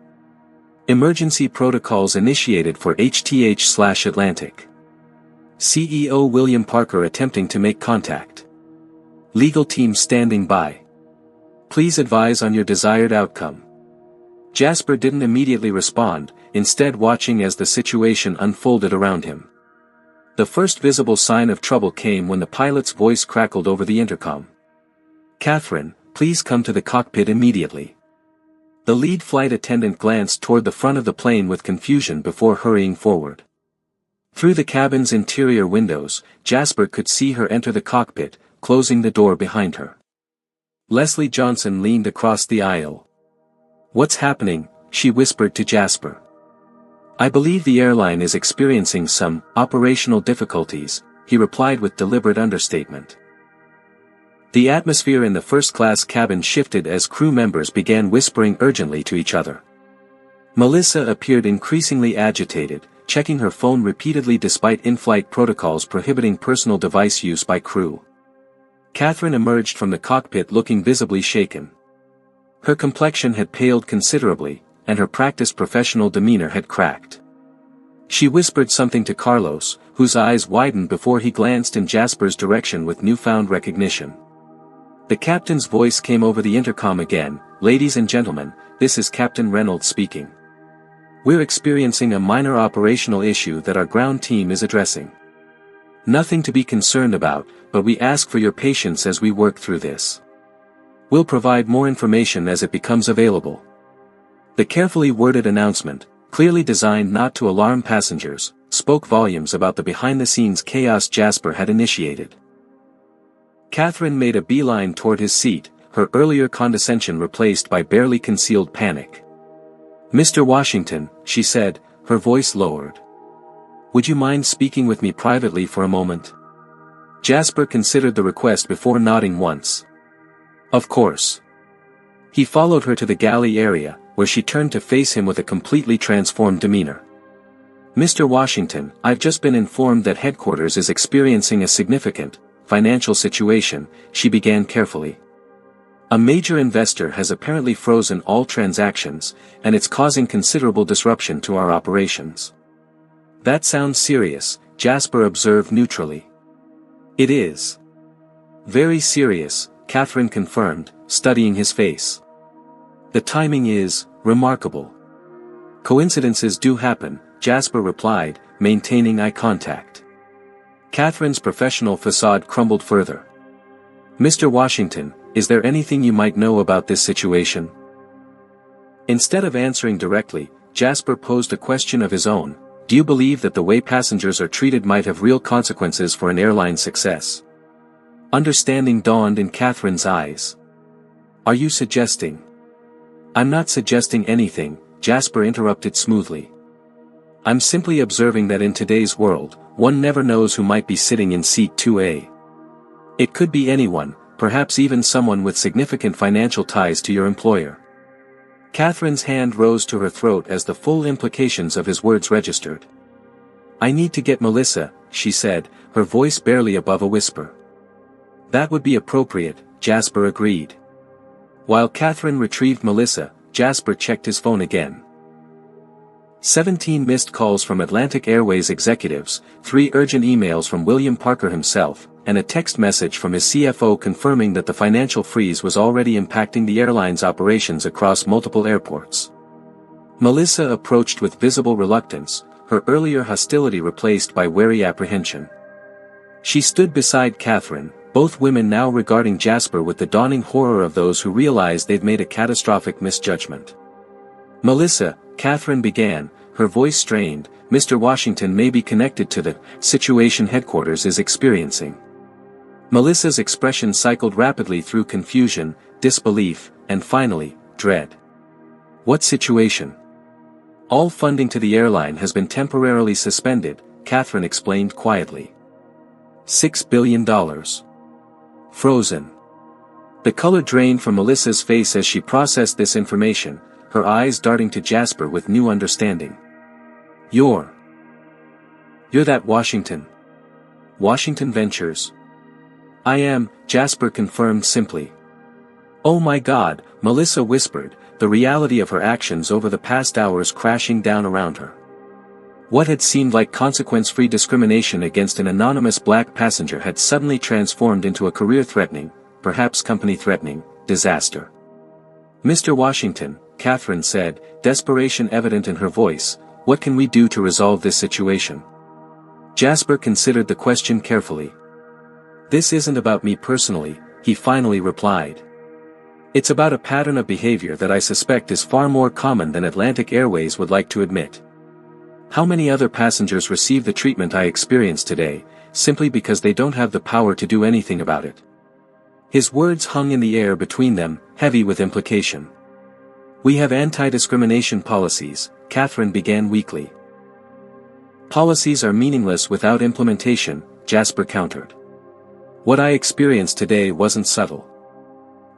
Emergency protocols initiated for HTH/Atlantic. CEO William Parker attempting to make contact. Legal team standing by. Please advise on your desired outcome. Jasper didn't immediately respond, instead watching as the situation unfolded around him. The first visible sign of trouble came when the pilot's voice crackled over the intercom. Catherine, please come to the cockpit immediately. The lead flight attendant glanced toward the front of the plane with confusion before hurrying forward. Through the cabin's interior windows, Jasper could see her enter the cockpit, closing the door behind her. Leslie Johnson leaned across the aisle. What's happening? She whispered to Jasper. I believe the airline is experiencing some operational difficulties, he replied with deliberate understatement. The atmosphere in the first-class cabin shifted as crew members began whispering urgently to each other. Melissa appeared increasingly agitated, checking her phone repeatedly despite in-flight protocols prohibiting personal device use by crew. Catherine emerged from the cockpit looking visibly shaken. Her complexion had paled considerably, and her practiced professional demeanor had cracked. She whispered something to Carlos, whose eyes widened before he glanced in Jasper's direction with newfound recognition. The captain's voice came over the intercom again. Ladies and gentlemen, this is Captain Reynolds speaking. We're experiencing a minor operational issue that our ground team is addressing. Nothing to be concerned about, but we ask for your patience as we work through this. We'll provide more information as it becomes available. The carefully worded announcement, clearly designed not to alarm passengers, spoke volumes about the behind-the-scenes chaos Jasper had initiated. Catherine made a beeline toward his seat, her earlier condescension replaced by barely concealed panic. Mr. Washington, she said, her voice lowered. Would you mind speaking with me privately for a moment? Jasper considered the request before nodding once. Of course. He followed her to the galley area, where she turned to face him with a completely transformed demeanor. Mr. Washington, I've just been informed that headquarters is experiencing a significant financial situation, she began carefully. A major investor has apparently frozen all transactions, and it's causing considerable disruption to our operations. That sounds serious, Jasper observed neutrally. It is. Very serious, Catherine confirmed, studying his face. The timing is remarkable. Coincidences do happen, Jasper replied, maintaining eye contact. Catherine's professional facade crumbled further. Mr. Washington, is there anything you might know about this situation? Instead of answering directly, Jasper posed a question of his own. Do you believe that the way passengers are treated might have real consequences for an airline's success? Understanding dawned in Catherine's eyes. Are you suggesting? I'm not suggesting anything, Jasper interrupted smoothly. I'm simply observing that in today's world, one never knows who might be sitting in seat 2A. It could be anyone, perhaps even someone with significant financial ties to your employer. Catherine's hand rose to her throat as the full implications of his words registered. I need to get Melissa, she said, her voice barely above a whisper. That would be appropriate, Jasper agreed. While Catherine retrieved Melissa, Jasper checked his phone again. 17 missed calls from Atlantic Airways executives, 3 urgent emails from William Parker himself, and a text message from his CFO confirming that the financial freeze was already impacting the airline's operations across multiple airports. Melissa approached with visible reluctance, her earlier hostility replaced by wary apprehension. She stood beside Catherine, both women now regarding Jasper with the dawning horror of those who realize they've made a catastrophic misjudgment. Melissa, Catherine began, her voice strained, Mr. Washington may be connected to the situation headquarters is experiencing. Melissa's expression cycled rapidly through confusion, disbelief, and finally, dread. What situation? All funding to the airline has been temporarily suspended, Catherine explained quietly. $6 billion. Frozen. The color drained from Melissa's face as she processed this information, her eyes darting to Jasper with new understanding. You're that Washington. Washington Ventures. I am, Jasper confirmed simply. Oh my God, Melissa whispered, the reality of her actions over the past hours crashing down around her. What had seemed like consequence-free discrimination against an anonymous black passenger had suddenly transformed into a career-threatening, perhaps company-threatening, disaster. Mr. Washington, Catherine said, desperation evident in her voice, what can we do to resolve this situation? Jasper considered the question carefully. This isn't about me personally, he finally replied. It's about a pattern of behavior that I suspect is far more common than Atlantic Airways would like to admit. How many other passengers receive the treatment I experienced today, simply because they don't have the power to do anything about it? His words hung in the air between them, heavy with implication. We have anti-discrimination policies, Catherine began weakly. Policies are meaningless without implementation, Jasper countered. What I experienced today wasn't subtle.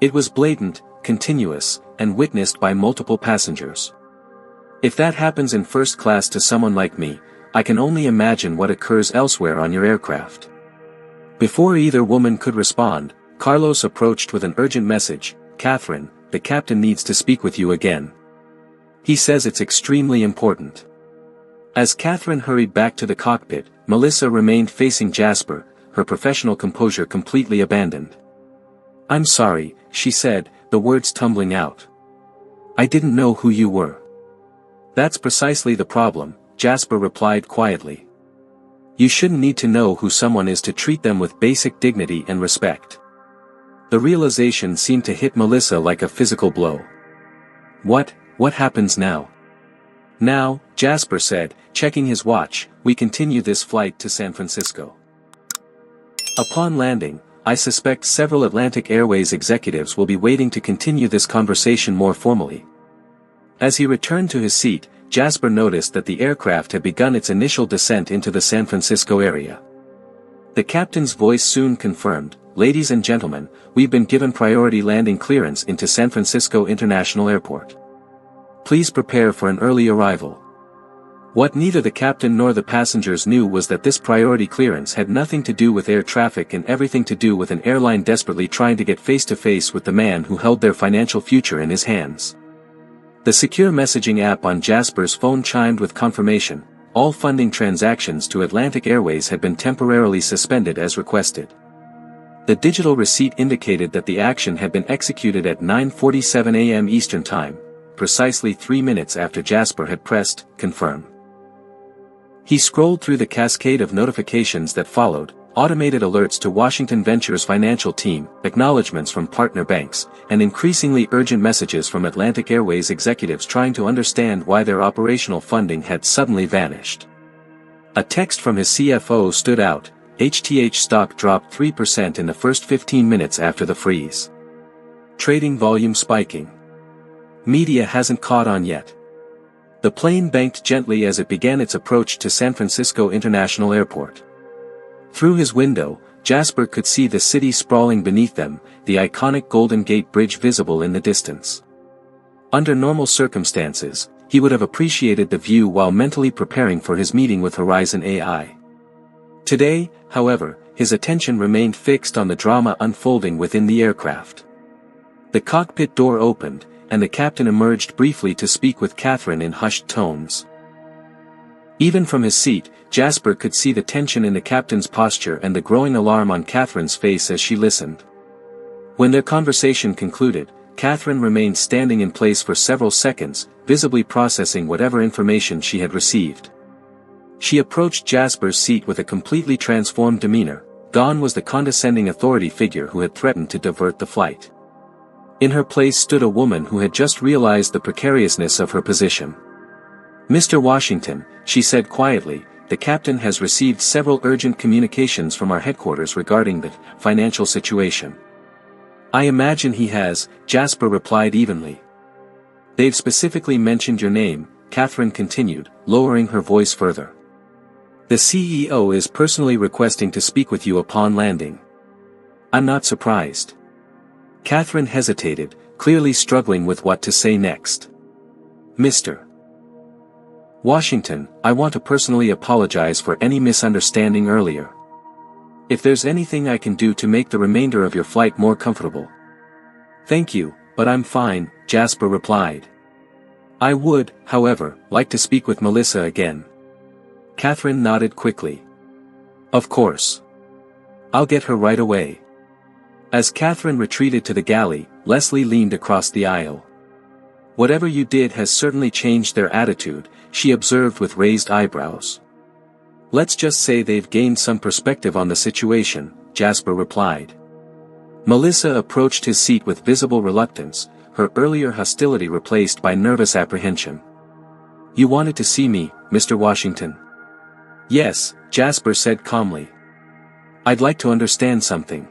It was blatant, continuous, and witnessed by multiple passengers. If that happens in first class to someone like me, I can only imagine what occurs elsewhere on your aircraft. Before either woman could respond, Carlos approached with an urgent message. Catherine, the captain needs to speak with you again. He says it's extremely important. As Catherine hurried back to the cockpit, Melissa remained facing Jasper, her professional composure completely abandoned. I'm sorry, she said, the words tumbling out. I didn't know who you were. That's precisely the problem, Jasper replied quietly. You shouldn't need to know who someone is to treat them with basic dignity and respect. The realization seemed to hit Melissa like a physical blow. What happens now? Now, Jasper said, checking his watch, we continue this flight to San Francisco. Upon landing, I suspect several Atlantic Airways executives will be waiting to continue this conversation more formally. As he returned to his seat, Jasper noticed that the aircraft had begun its initial descent into the San Francisco area. The captain's voice soon confirmed, ladies and gentlemen, we've been given priority landing clearance into San Francisco International Airport. Please prepare for an early arrival. What neither the captain nor the passengers knew was that this priority clearance had nothing to do with air traffic and everything to do with an airline desperately trying to get face-to-face with the man who held their financial future in his hands. The secure messaging app on Jasper's phone chimed with confirmation. All funding transactions to Atlantic Airways had been temporarily suspended as requested. The digital receipt indicated that the action had been executed at 9:47 a.m. Eastern Time, precisely 3 minutes after Jasper had pressed confirm. He scrolled through the cascade of notifications that followed, automated alerts to Washington Ventures' financial team, acknowledgments from partner banks, and increasingly urgent messages from Atlantic Airways executives trying to understand why their operational funding had suddenly vanished. A text from his CFO stood out: HTH stock dropped 3% in the first 15 minutes after the freeze. Trading volume spiking. Media hasn't caught on yet. The plane banked gently as it began its approach to San Francisco International Airport. Through his window, Jasper could see the city sprawling beneath them, the iconic Golden Gate Bridge visible in the distance. Under normal circumstances, he would have appreciated the view while mentally preparing for his meeting with Horizon AI. Today, however, his attention remained fixed on the drama unfolding within the aircraft. The cockpit door opened, and the captain emerged briefly to speak with Catherine in hushed tones. Even from his seat, Jasper could see the tension in the captain's posture and the growing alarm on Catherine's face as she listened. When their conversation concluded, Catherine remained standing in place for several seconds, visibly processing whatever information she had received. She approached Jasper's seat with a completely transformed demeanor. Gone was the condescending authority figure who had threatened to divert the flight. In her place stood a woman who had just realized the precariousness of her position. "Mr. Washington," she said quietly, "the captain has received several urgent communications from our headquarters regarding the financial situation." "I imagine he has," Jasper replied evenly. "They've specifically mentioned your name," Catherine continued, lowering her voice further. "The CEO is personally requesting to speak with you upon landing." "I'm not surprised." Catherine hesitated, clearly struggling with what to say next. "Mr. Washington, I want to personally apologize for any misunderstanding earlier. If there's anything I can do to make the remainder of your flight more comfortable." "Thank you, but I'm fine," Jasper replied. "I would, however, like to speak with Melissa again." Catherine nodded quickly. "Of course. I'll get her right away." As Catherine retreated to the galley, Leslie leaned across the aisle. "Whatever you did has certainly changed their attitude," she observed with raised eyebrows. "Let's just say they've gained some perspective on the situation," Jasper replied. Melissa approached his seat with visible reluctance, her earlier hostility replaced by nervous apprehension. "You wanted to see me, Mr. Washington?" "Yes," Jasper said calmly. "I'd like to understand something.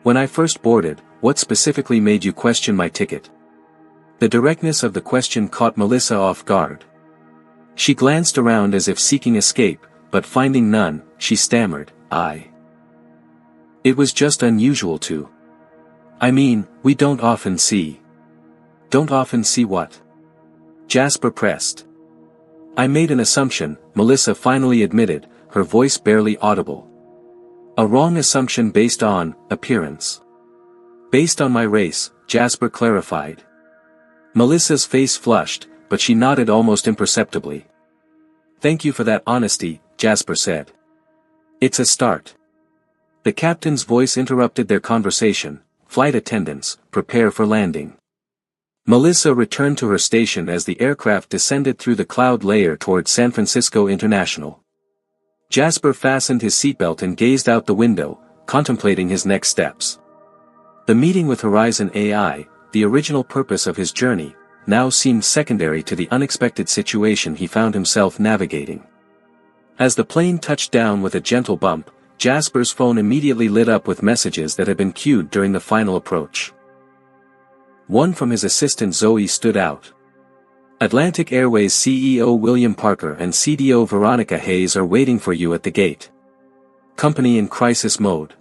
When I first boarded, what specifically made you question my ticket?" The directness of the question caught Melissa off guard. She glanced around as if seeking escape, but finding none, she stammered, It was just unusual to. I mean, we don't often see." "Don't often see what?" Jasper pressed. "I made an assumption," Melissa finally admitted, her voice barely audible. "A wrong assumption based on appearance." "Based on my race," Jasper clarified. Melissa's face flushed, but she nodded almost imperceptibly. "Thank you for that honesty," Jasper said. "It's a start." The captain's voice interrupted their conversation. "Flight attendants, prepare for landing." Melissa returned to her station as the aircraft descended through the cloud layer toward San Francisco International. Jasper fastened his seatbelt and gazed out the window, contemplating his next steps. The meeting with Horizon AI, the original purpose of his journey, now seemed secondary to the unexpected situation he found himself navigating. As the plane touched down with a gentle bump, Jasper's phone immediately lit up with messages that had been queued during the final approach. One from his assistant Zoe stood out. "Atlantic Airways CEO William Parker and CDO Veronica Hayes are waiting for you at the gate. Company in crisis mode.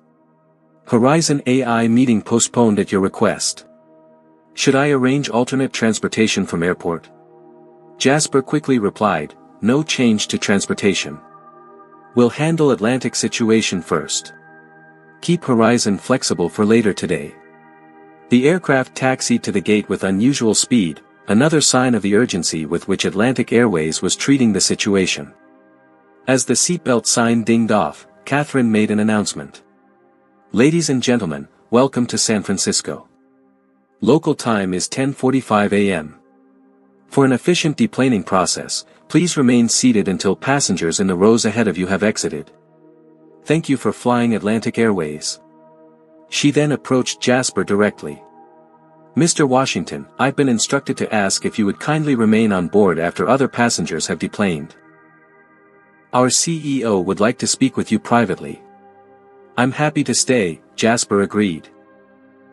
Horizon AI meeting postponed at your request. Should I arrange alternate transportation from airport?" Jasper quickly replied, "No change to transportation. We'll handle Atlantic situation first. Keep Horizon flexible for later today." The aircraft taxied to the gate with unusual speed, another sign of the urgency with which Atlantic Airways was treating the situation. As the seatbelt sign dinged off, Catherine made an announcement. "Ladies and gentlemen, welcome to San Francisco. Local time is 10:45 a.m. For an efficient deplaning process, please remain seated until passengers in the rows ahead of you have exited." Thank you for flying Atlantic Airways. She then approached Jasper directly. Mr. Washington, I've been instructed to ask if you would kindly remain on board after other passengers have deplaned. Our CEO would like to speak with you privately. I'm happy to stay, Jasper agreed.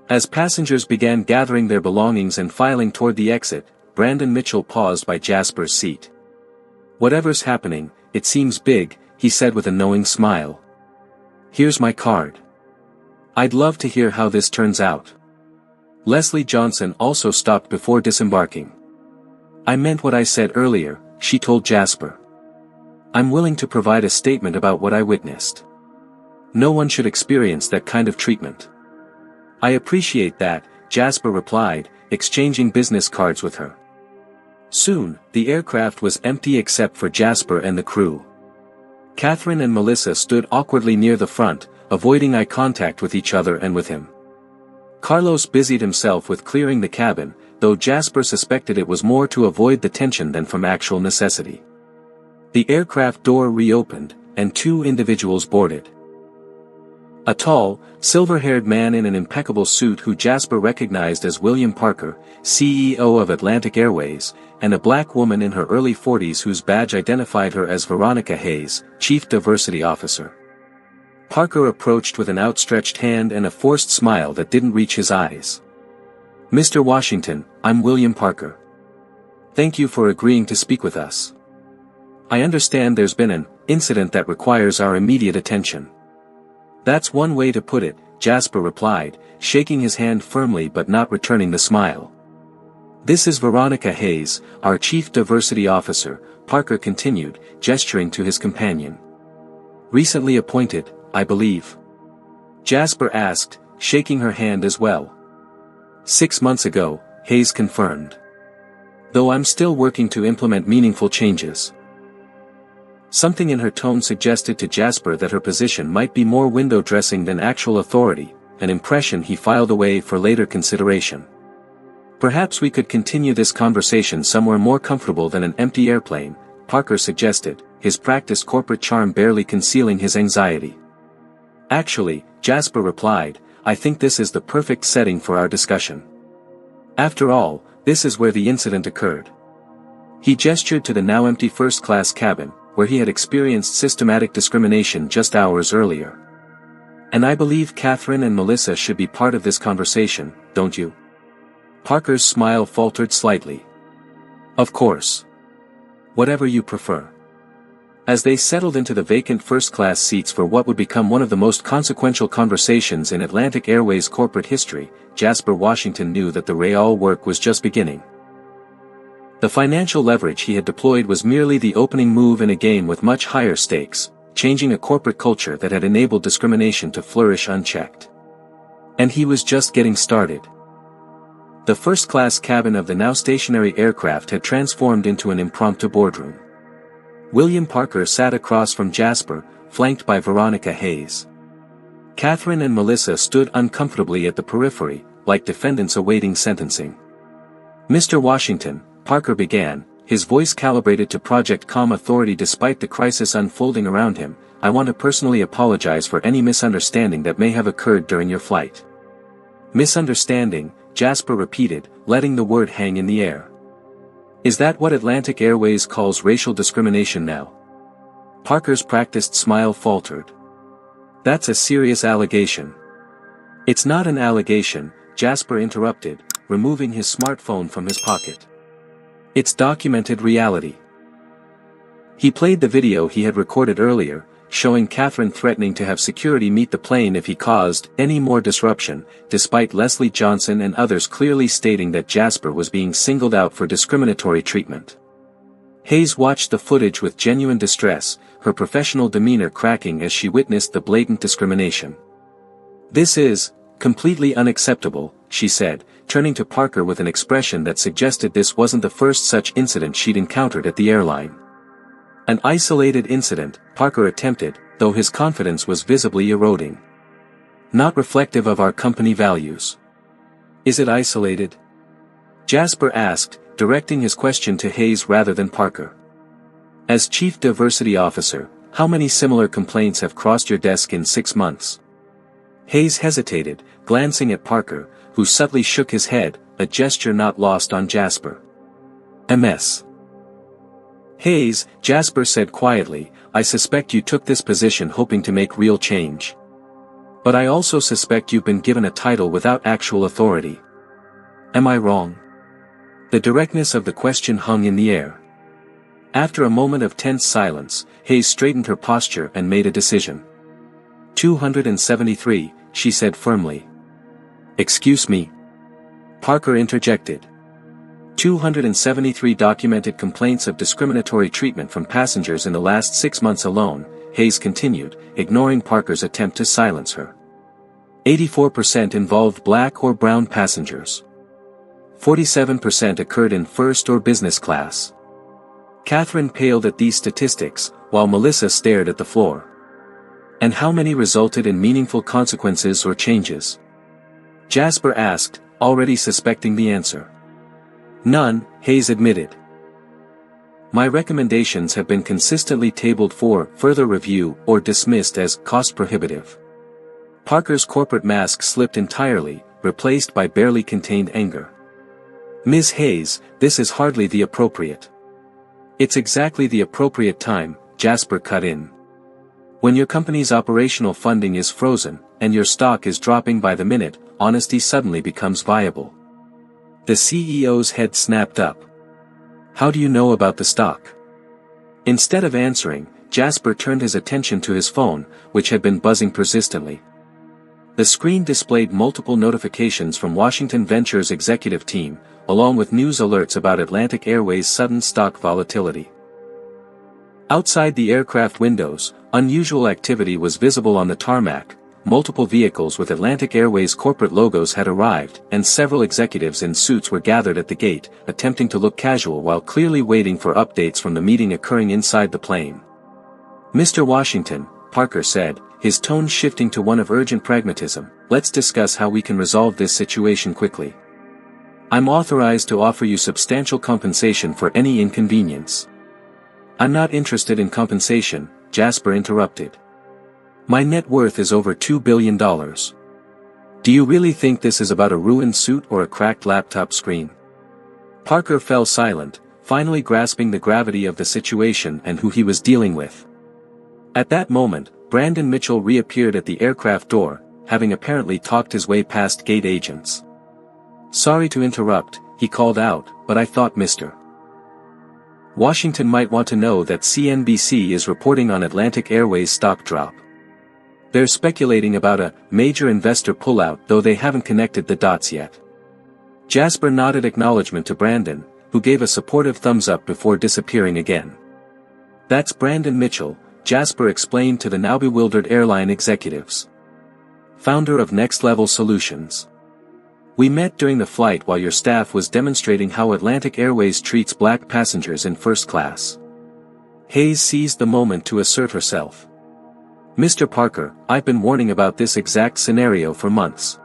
As passengers began gathering their belongings and filing toward the exit, Brandon Mitchell paused by Jasper's seat. Whatever's happening, it seems big, he said with a knowing smile. Here's my card. I'd love to hear how this turns out. Leslie Johnson also stopped before disembarking. I meant what I said earlier, she told Jasper. I'm willing to provide a statement about what I witnessed. No one should experience that kind of treatment. I appreciate that, Jasper replied, exchanging business cards with her. Soon, the aircraft was empty except for Jasper and the crew. Catherine and Melissa stood awkwardly near the front, avoiding eye contact with each other and with him. Carlos busied himself with clearing the cabin, though Jasper suspected it was more to avoid the tension than from actual necessity. The aircraft door reopened, and two individuals boarded. A tall, silver-haired man in an impeccable suit who Jasper recognized as William Parker, CEO of Atlantic Airways, and a black woman in her early 40s whose badge identified her as Veronica Hayes, Chief Diversity Officer. Parker approached with an outstretched hand and a forced smile that didn't reach his eyes. Mr. Washington, I'm William Parker. Thank you for agreeing to speak with us. I understand there's been an incident that requires our immediate attention. That's one way to put it, Jasper replied, shaking his hand firmly but not returning the smile. This is Veronica Hayes, our Chief Diversity Officer, Parker continued, gesturing to his companion. Recently appointed, I believe. Jasper asked, shaking her hand as well. 6 months ago, Hayes confirmed. Though I'm still working to implement meaningful changes. Something in her tone suggested to Jasper that her position might be more window dressing than actual authority, an impression he filed away for later consideration. Perhaps we could continue this conversation somewhere more comfortable than an empty airplane, Parker suggested, his practiced corporate charm barely concealing his anxiety. Actually, Jasper replied, I think this is the perfect setting for our discussion. After all, this is where the incident occurred. He gestured to the now empty first-class cabin, where he had experienced systematic discrimination just hours earlier. And I believe Catherine and Melissa should be part of this conversation, don't you? Parker's smile faltered slightly. Of course. Whatever you prefer. As they settled into the vacant first-class seats for what would become one of the most consequential conversations in Atlantic Airways corporate history, Jasper Washington knew that the real work was just beginning. The financial leverage he had deployed was merely the opening move in a game with much higher stakes, changing a corporate culture that had enabled discrimination to flourish unchecked. And he was just getting started. The first-class cabin of the now stationary aircraft had transformed into an impromptu boardroom. William Parker sat across from Jasper, flanked by Veronica Hayes. Catherine and Melissa stood uncomfortably at the periphery, like defendants awaiting sentencing. Mr. Washington, Parker began, his voice calibrated to project calm authority despite the crisis unfolding around him, I want to personally apologize for any misunderstanding that may have occurred during your flight. Misunderstanding, Jasper repeated, letting the word hang in the air. Is that what Atlantic Airways calls racial discrimination now? Parker's practiced smile faltered. That's a serious allegation. It's not an allegation, Jasper interrupted, removing his smartphone from his pocket. It's documented reality. He played the video he had recorded earlier, showing Catherine threatening to have security meet the plane if he caused any more disruption, despite Leslie Johnson and others clearly stating that Jasper was being singled out for discriminatory treatment. Hayes watched the footage with genuine distress, her professional demeanor cracking as she witnessed the blatant discrimination. This is completely unacceptable, she said, turning to Parker with an expression that suggested this wasn't the first such incident she'd encountered at the airline. An isolated incident, Parker attempted, though his confidence was visibly eroding. Not reflective of our company values. Is it isolated? Jasper asked, directing his question to Hayes rather than Parker. As Chief Diversity Officer, how many similar complaints have crossed your desk in 6 months? Hayes hesitated, glancing at Parker, who subtly shook his head, a gesture not lost on Jasper. MS. Hayes, Jasper said quietly, I suspect you took this position hoping to make real change. But I also suspect you've been given a title without actual authority. Am I wrong? The directness of the question hung in the air. After a moment of tense silence, Hayes straightened her posture and made a decision. 273, she said firmly. Excuse me. Parker interjected. 273 documented complaints of discriminatory treatment from passengers in the last 6 months alone, Hayes continued, ignoring Parker's attempt to silence her. 84% involved black or brown passengers. 47% occurred in first or business class. Catherine paled at these statistics, while Melissa stared at the floor. And how many resulted in meaningful consequences or changes? Jasper asked, already suspecting the answer. None, Hayes admitted. My recommendations have been consistently tabled for further review or dismissed as cost prohibitive. Parker's corporate mask slipped entirely, replaced by barely contained anger. Ms. Hayes, this is hardly the appropriate. It's exactly the appropriate time, Jasper cut in. When your company's operational funding is frozen, and your stock is dropping by the minute, honesty suddenly becomes viable. The CEO's head snapped up. How do you know about the stock? Instead of answering, Jasper turned his attention to his phone, which had been buzzing persistently. The screen displayed multiple notifications from Washington Ventures' executive team, along with news alerts about Atlantic Airways' sudden stock volatility. Outside the aircraft windows, unusual activity was visible on the tarmac. Multiple vehicles with Atlantic Airways corporate logos had arrived, and several executives in suits were gathered at the gate, attempting to look casual while clearly waiting for updates from the meeting occurring inside the plane. Mr. Washington, Parker said, his tone shifting to one of urgent pragmatism, let's discuss how we can resolve this situation quickly. I'm authorized to offer you substantial compensation for any inconvenience. I'm not interested in compensation, Jasper interrupted. My net worth is over $2 billion. Do you really think this is about a ruined suit or a cracked laptop screen? Parker fell silent, finally grasping the gravity of the situation and who he was dealing with. At that moment, Brandon Mitchell reappeared at the aircraft door, having apparently talked his way past gate agents. Sorry to interrupt, he called out, but I thought Mr. Washington might want to know that CNBC is reporting on Atlantic Airways' stock drop. They're speculating about a major investor pullout, though they haven't connected the dots yet. Jasper nodded acknowledgement to Brandon, who gave a supportive thumbs up before disappearing again. That's Brandon Mitchell, Jasper explained to the now bewildered airline executives. Founder of Next Level Solutions. We met during the flight while your staff was demonstrating how Atlantic Airways treats black passengers in first class. Hayes seized the moment to assert herself. Mr. Parker, I've been warning about this exact scenario for months.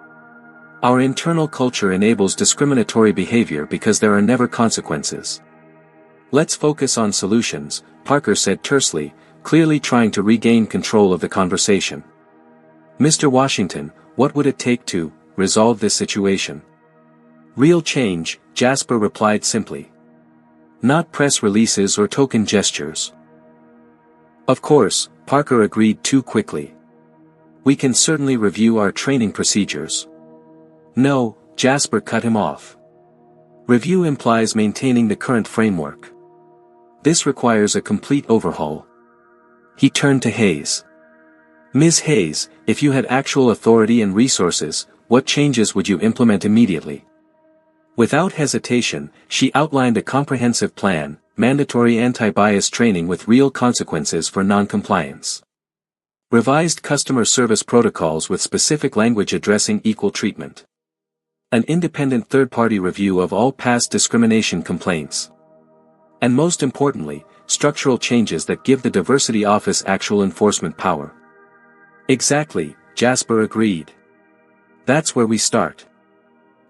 Our internal culture enables discriminatory behavior because there are never consequences. Let's focus on solutions, Parker said tersely, clearly trying to regain control of the conversation. Mr. Washington, what would it take to resolve this situation? Real change, Jasper replied simply. Not press releases or token gestures. Of course, Parker agreed too quickly. We can certainly review our training procedures. No, Jasper cut him off. Review implies maintaining the current framework. This requires a complete overhaul. He turned to Hayes. Ms. Hayes, if you had actual authority and resources, what changes would you implement immediately? Without hesitation, she outlined a comprehensive plan, mandatory anti-bias training with real consequences for non-compliance. Revised customer service protocols with specific language addressing equal treatment. An independent third-party review of all past discrimination complaints. And most importantly, structural changes that give the Diversity Office actual enforcement power. Exactly, Jasper agreed. That's where we start.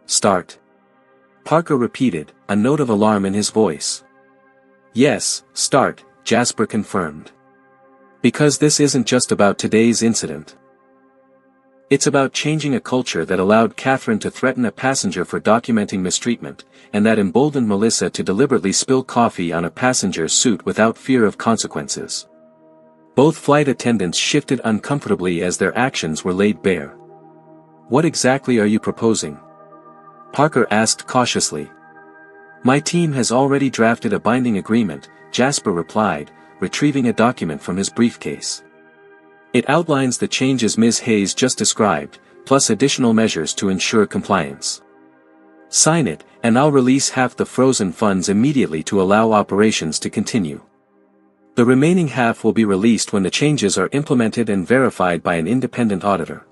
Start. Parker repeated, a note of alarm in his voice. Yes, start, Jasper confirmed. Because this isn't just about today's incident. It's about changing a culture that allowed Catherine to threaten a passenger for documenting mistreatment, and that emboldened Melissa to deliberately spill coffee on a passenger's suit without fear of consequences. Both flight attendants shifted uncomfortably as their actions were laid bare. "What exactly are you proposing?" Parker asked cautiously. "My team has already drafted a binding agreement," Jasper replied, retrieving a document from his briefcase. "It outlines the changes Ms. Hayes just described, plus additional measures to ensure compliance. Sign it, and I'll release half the frozen funds immediately to allow operations to continue. The remaining half will be released when the changes are implemented and verified by an independent auditor."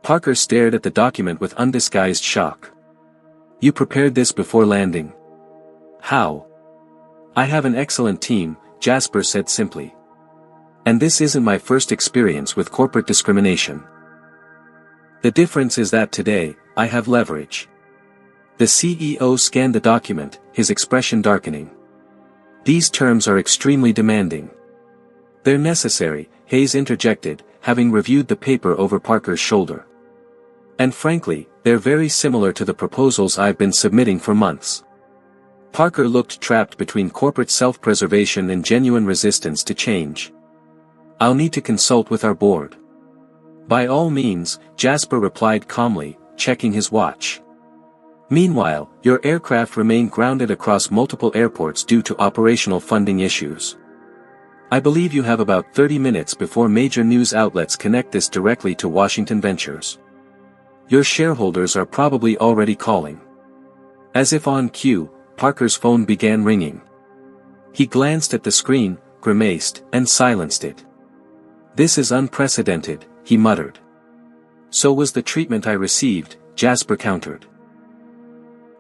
Parker stared at the document with undisguised shock. "You prepared this before landing?" "How?" "I have an excellent team," Jasper said simply. "And this isn't my first experience with corporate discrimination. The difference is that today, I have leverage." The CEO scanned the document, his expression darkening. "These terms are extremely demanding." "They're necessary," Hayes interjected, having reviewed the paper over Parker's shoulder. "And frankly, they're very similar to the proposals I've been submitting for months." Parker looked trapped between corporate self-preservation and genuine resistance to change. "I'll need to consult with our board." "By all means," Jasper replied calmly, checking his watch. "Meanwhile, your aircraft remain grounded across multiple airports due to operational funding issues. I believe you have about 30 minutes before major news outlets connect this directly to Washington Ventures. Your shareholders are probably already calling." As if on cue, Parker's phone began ringing. He glanced at the screen, grimaced, and silenced it. "This is unprecedented," he muttered. "So was the treatment I received," Jasper countered.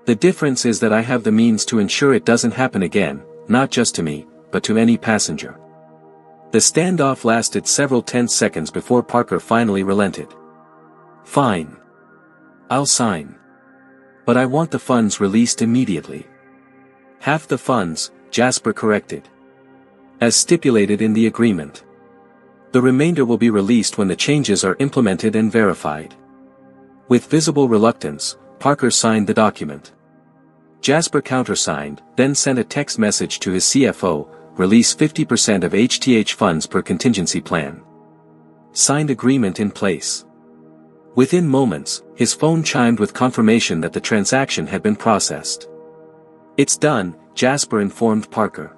"The difference is that I have the means to ensure it doesn't happen again, not just to me, but to any passenger." The standoff lasted several tense seconds before Parker finally relented. "Fine. I'll sign. But I want the funds released immediately." "Half the funds," Jasper corrected. "As stipulated in the agreement. The remainder will be released when the changes are implemented and verified." With visible reluctance, Parker signed the document. Jasper countersigned, then sent a text message to his CFO, "Release 50% of HTH funds per contingency plan." Signed agreement in place. Within moments, his phone chimed with confirmation that the transaction had been processed. "It's done," Jasper informed Parker.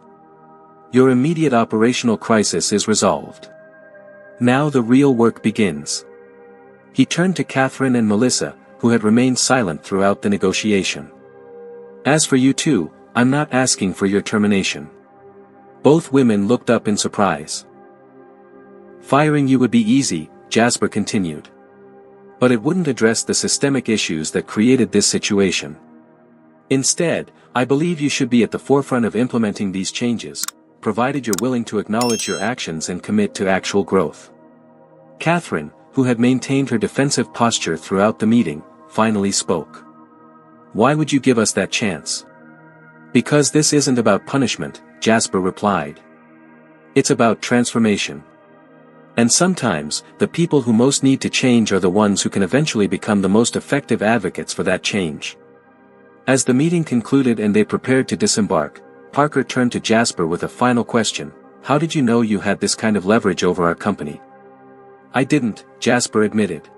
"Your immediate operational crisis is resolved. Now the real work begins." He turned to Catherine and Melissa, who had remained silent throughout the negotiation. "As for you two, I'm not asking for your termination." Both women looked up in surprise. "Firing you would be easy," Jasper continued. "But it wouldn't address the systemic issues that created this situation. Instead, I believe you should be at the forefront of implementing these changes, provided you're willing to acknowledge your actions and commit to actual growth." Catherine, who had maintained her defensive posture throughout the meeting, finally spoke. "Why would you give us that chance?" "Because this isn't about punishment," Jasper replied. "It's about transformation. And sometimes, the people who most need to change are the ones who can eventually become the most effective advocates for that change." As the meeting concluded and they prepared to disembark, Parker turned to Jasper with a final question: "How did you know you had this kind of leverage over our company?" "I didn't," Jasper admitted.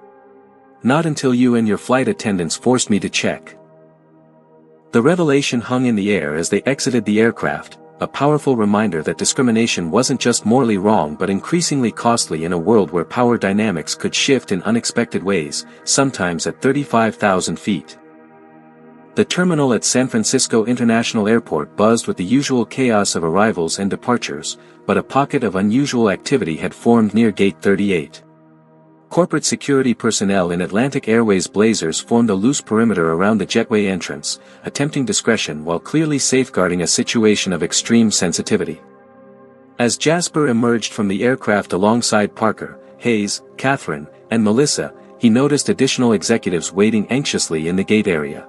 "Not until you and your flight attendants forced me to check." The revelation hung in the air as they exited the aircraft, a powerful reminder that discrimination wasn't just morally wrong but increasingly costly in a world where power dynamics could shift in unexpected ways, sometimes at 35,000 feet. The terminal at San Francisco International Airport buzzed with the usual chaos of arrivals and departures, but a pocket of unusual activity had formed near Gate 38. Corporate security personnel in Atlantic Airways blazers formed a loose perimeter around the jetway entrance, attempting discretion while clearly safeguarding a situation of extreme sensitivity. As Jasper emerged from the aircraft alongside Parker, Hayes, Catherine, and Melissa, he noticed additional executives waiting anxiously in the gate area.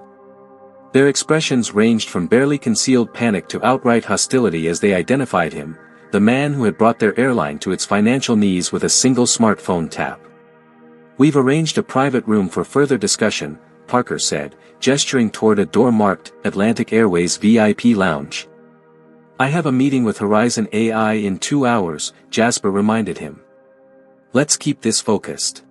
Their expressions ranged from barely concealed panic to outright hostility as they identified him, the man who had brought their airline to its financial knees with a single smartphone tap. "We've arranged a private room for further discussion," Parker said, gesturing toward a door marked Atlantic Airways VIP Lounge. "I have a meeting with Horizon AI in 2 hours," Jasper reminded him. "Let's keep this focused."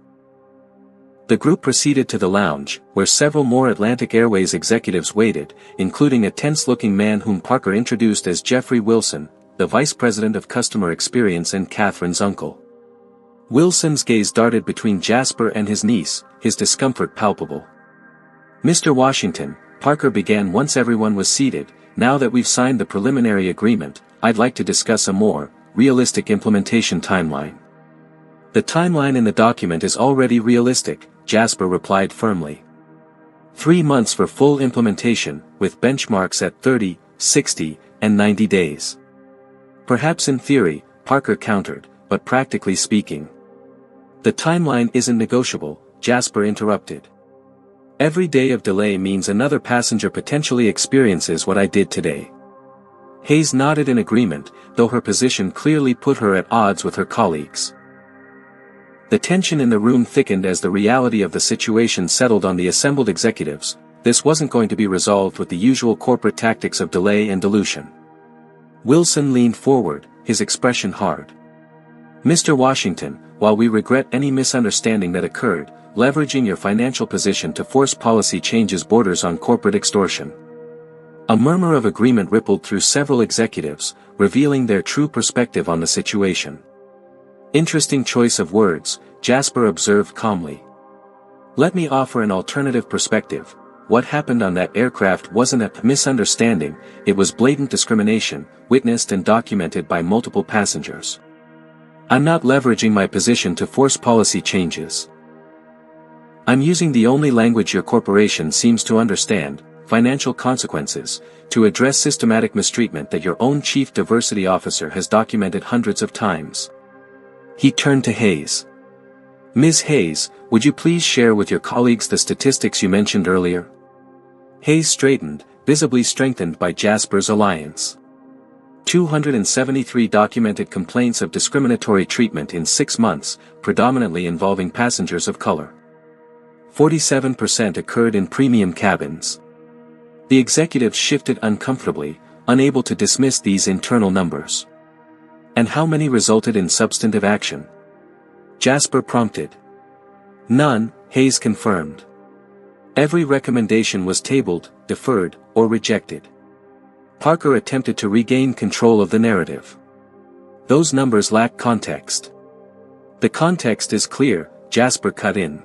The group proceeded to the lounge, where several more Atlantic Airways executives waited, including a tense-looking man whom Parker introduced as Jeffrey Wilson, the Vice President of Customer Experience and Catherine's uncle. Wilson's gaze darted between Jasper and his niece, his discomfort palpable. "Mr. Washington," Parker began once everyone was seated, "now that we've signed the preliminary agreement, I'd like to discuss a more realistic implementation timeline." "The timeline in the document is already realistic," Jasper replied firmly. 3 months for full implementation, with benchmarks at 30, 60, and 90 days. "Perhaps in theory," Parker countered, "but practically speaking." "The timeline isn't negotiable," Jasper interrupted. "Every day of delay means another passenger potentially experiences what I did today." Hayes nodded in agreement, though her position clearly put her at odds with her colleagues. The tension in the room thickened as the reality of the situation settled on the assembled executives. This wasn't going to be resolved with the usual corporate tactics of delay and dilution. Wilson leaned forward, his expression hard. "Mr. Washington, while we regret any misunderstanding that occurred, leveraging your financial position to force policy changes borders on corporate extortion." A murmur of agreement rippled through several executives, revealing their true perspective on the situation. "Interesting choice of words," Jasper observed calmly. "Let me offer an alternative perspective. What happened on that aircraft wasn't a misunderstanding, it was blatant discrimination, witnessed and documented by multiple passengers. I'm not leveraging my position to force policy changes. I'm using the only language your corporation seems to understand, financial consequences, to address systematic mistreatment that your own chief diversity officer has documented hundreds of times." He turned to Hayes. "Ms. Hayes, would you please share with your colleagues the statistics you mentioned earlier?" Hayes straightened, visibly strengthened by Jasper's alliance. 273 documented complaints of discriminatory treatment in 6 months, predominantly involving passengers of color. 47% occurred in premium cabins. The executives shifted uncomfortably, unable to dismiss these internal numbers. "And how many resulted in substantive action?" Jasper prompted. "None," Hayes confirmed. "Every recommendation was tabled, deferred, or rejected." Parker attempted to regain control of the narrative. "Those numbers lack context." "The context is clear," Jasper cut in.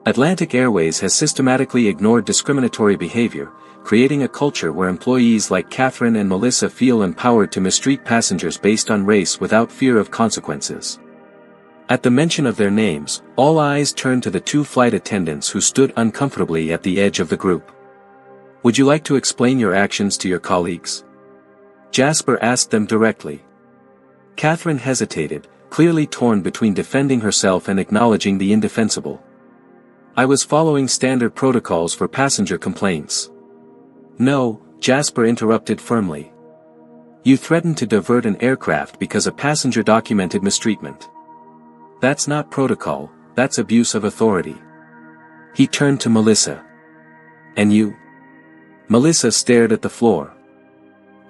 "Atlantic Airways has systematically ignored discriminatory behavior, creating a culture where employees like Catherine and Melissa feel empowered to mistreat passengers based on race without fear of consequences." At the mention of their names, all eyes turned to the 2 flight attendants who stood uncomfortably at the edge of the group. "Would you like to explain your actions to your colleagues?" Jasper asked them directly. Catherine hesitated, clearly torn between defending herself and acknowledging the indefensible. "I was following standard protocols for passenger complaints." "No," Jasper interrupted firmly. "You threatened to divert an aircraft because a passenger documented mistreatment. That's not protocol, that's abuse of authority." He turned to Melissa. "And you?" Melissa stared at the floor.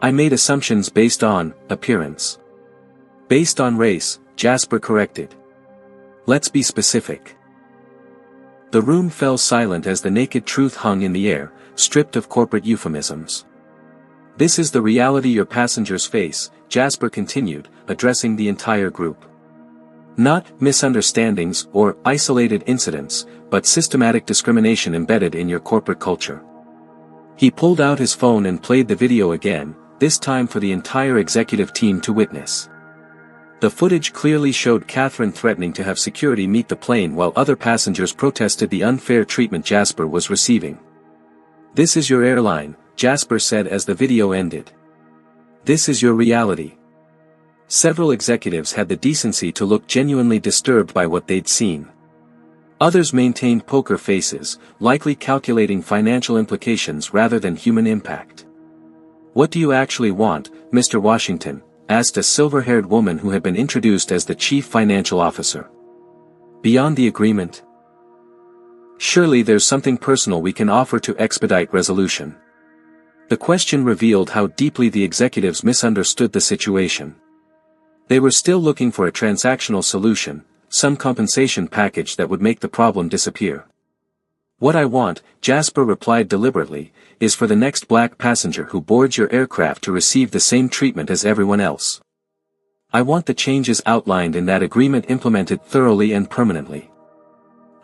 "I made assumptions based on appearance." "Based on race," Jasper corrected. "Let's be specific." The room fell silent as the naked truth hung in the air, stripped of corporate euphemisms. "This is the reality your passengers face," Jasper continued, addressing the entire group. "Not misunderstandings or isolated incidents, but systematic discrimination embedded in your corporate culture." He pulled out his phone and played the video again, this time for the entire executive team to witness. The footage clearly showed Catherine threatening to have security meet the plane while other passengers protested the unfair treatment Jasper was receiving. "This is your airline," Jasper said as the video ended. "This is your reality." Several executives had the decency to look genuinely disturbed by what they'd seen. Others maintained poker faces, likely calculating financial implications rather than human impact. "What do you actually want, Mr. Washington?" asked a silver-haired woman who had been introduced as the chief financial officer. Beyond the agreement? Surely there's something personal we can offer to expedite resolution. The question revealed how deeply the executives misunderstood the situation. They were still looking for a transactional solution, some compensation package that would make the problem disappear. What I want, Jasper replied deliberately, is for the next black passenger who boards your aircraft to receive the same treatment as everyone else. I want the changes outlined in that agreement implemented thoroughly and permanently.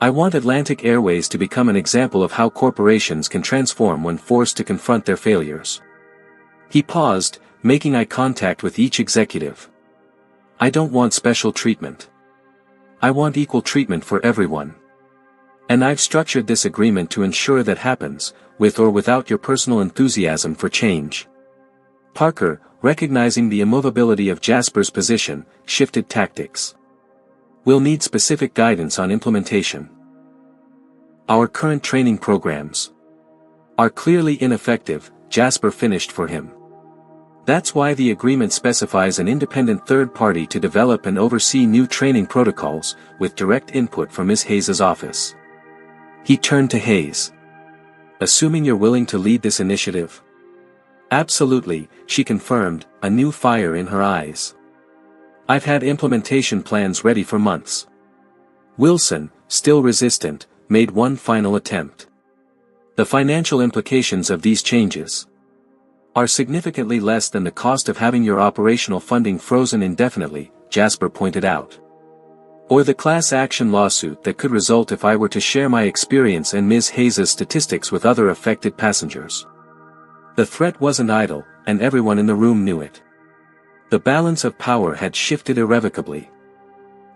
I want Atlantic Airways to become an example of how corporations can transform when forced to confront their failures. He paused, making eye contact with each executive. I don't want special treatment. I want equal treatment for everyone. And I've structured this agreement to ensure that happens, with or without your personal enthusiasm for change. Parker, recognizing the immovability of Jasper's position, shifted tactics. We'll need specific guidance on implementation. Our current training programs are clearly ineffective, Jasper finished for him. That's why the agreement specifies an independent third party to develop and oversee new training protocols, with direct input from Ms. Hayes' office. He turned to Hayes. Assuming you're willing to lead this initiative? Absolutely, she confirmed, a new fire in her eyes. I've had implementation plans ready for months. Wilson, still resistant, made one final attempt. The financial implications of these changes are significantly less than the cost of having your operational funding frozen indefinitely, Jasper pointed out. Or the class action lawsuit that could result if I were to share my experience and Ms. Hayes' statistics with other affected passengers. The threat wasn't idle, and everyone in the room knew it. The balance of power had shifted irrevocably.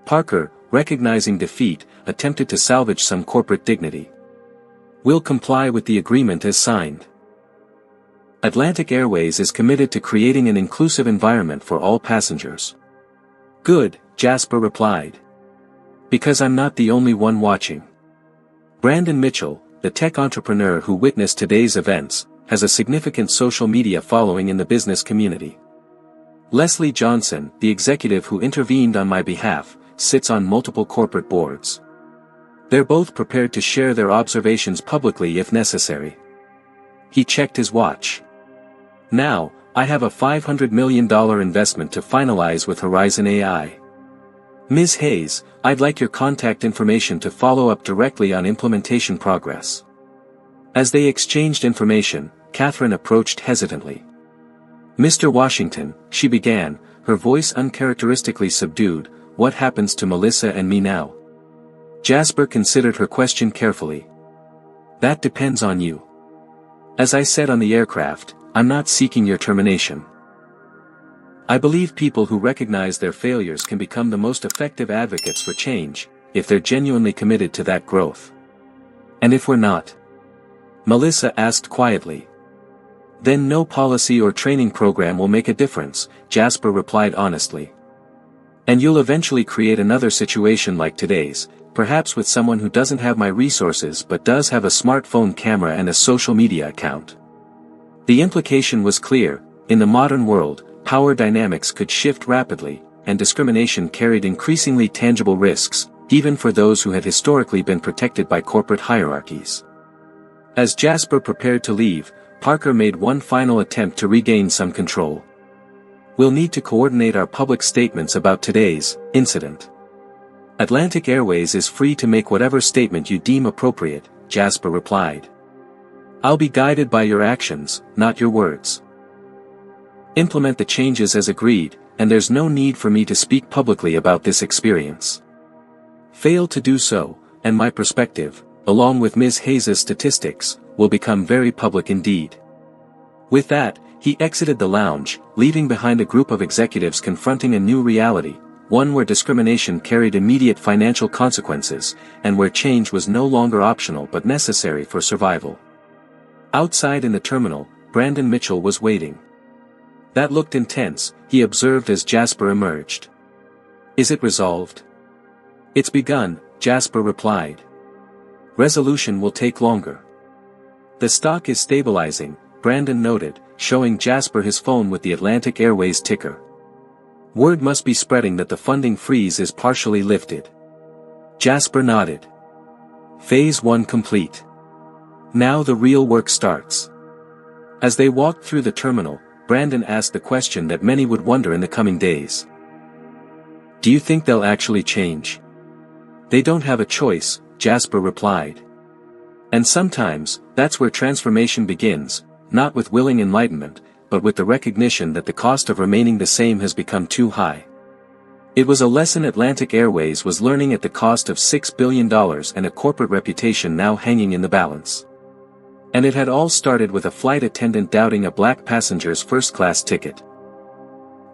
Parker, recognizing defeat, attempted to salvage some corporate dignity. We'll comply with the agreement as signed. Atlantic Airways is committed to creating an inclusive environment for all passengers. Good, Jasper replied. Because I'm not the only one watching. Brandon Mitchell, the tech entrepreneur who witnessed today's events, has a significant social media following in the business community. Leslie Johnson, the executive who intervened on my behalf, sits on multiple corporate boards. They're both prepared to share their observations publicly if necessary. He checked his watch. Now, I have a $500 million investment to finalize with Horizon AI. Ms. Hayes, I'd like your contact information to follow up directly on implementation progress. As they exchanged information, Catherine approached hesitantly. Mr. Washington, she began, her voice uncharacteristically subdued, what happens to Melissa and me now? Jasper considered her question carefully. That depends on you. As I said on the aircraft, I'm not seeking your termination. I believe people who recognize their failures can become the most effective advocates for change, if they're genuinely committed to that growth. And if we're not? Melissa asked quietly. Then no policy or training program will make a difference, Jasper replied honestly. And you'll eventually create another situation like today's, perhaps with someone who doesn't have my resources but does have a smartphone camera and a social media account. The implication was clear, in the modern world, power dynamics could shift rapidly, and discrimination carried increasingly tangible risks, even for those who had historically been protected by corporate hierarchies. As Jasper prepared to leave, Parker made one final attempt to regain some control. We'll need to coordinate our public statements about today's incident. Atlantic Airways is free to make whatever statement you deem appropriate, Jasper replied. I'll be guided by your actions, not your words. Implement the changes as agreed, and there's no need for me to speak publicly about this experience. Fail to do so, and my perspective, along with Ms. Hayes' statistics, will become very public indeed. With that, he exited the lounge, leaving behind a group of executives confronting a new reality, one where discrimination carried immediate financial consequences, and where change was no longer optional but necessary for survival. Outside in the terminal, Brandon Mitchell was waiting. That looked intense, he observed as Jasper emerged. Is it resolved? It's begun, Jasper replied. Resolution will take longer. The stock is stabilizing, Brandon noted, showing Jasper his phone with the Atlantic Airways ticker. Word must be spreading that the funding freeze is partially lifted. Jasper nodded. Phase 1 complete. Now the real work starts. As they walked through the terminal, Brandon asked the question that many would wonder in the coming days. Do you think they'll actually change? They don't have a choice, Jasper replied. And sometimes, that's where transformation begins, not with willing enlightenment, but with the recognition that the cost of remaining the same has become too high. It was a lesson Atlantic Airways was learning at the cost of $6 billion and a corporate reputation now hanging in the balance. And it had all started with a flight attendant doubting a black passenger's first-class ticket.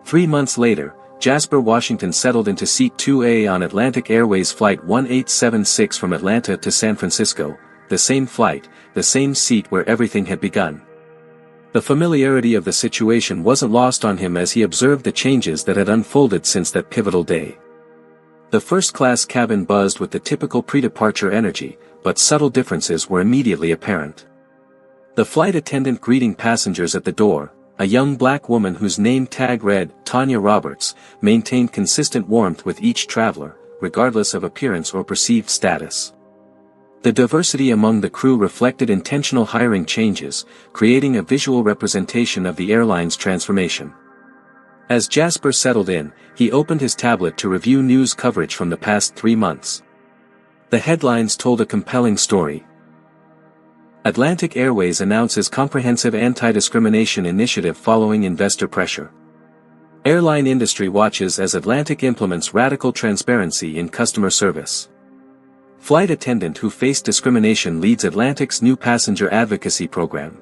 3 months later, Jasper Washington settled into Seat 2A on Atlantic Airways Flight 1876 from Atlanta to San Francisco, the same flight, the same seat where everything had begun. The familiarity of the situation wasn't lost on him as he observed the changes that had unfolded since that pivotal day. The first-class cabin buzzed with the typical pre-departure energy, but subtle differences were immediately apparent. The flight attendant greeting passengers at the door, a young black woman whose name tag read Tanya Roberts, maintained consistent warmth with each traveler, regardless of appearance or perceived status. The diversity among the crew reflected intentional hiring changes, creating a visual representation of the airline's transformation. As Jasper settled in, he opened his tablet to review news coverage from the past 3 months. The headlines told a compelling story. Atlantic Airways announces comprehensive anti-discrimination initiative following investor pressure. Airline industry watches as Atlantic implements radical transparency in customer service. Flight attendant who faced discrimination leads Atlantic's new passenger advocacy program.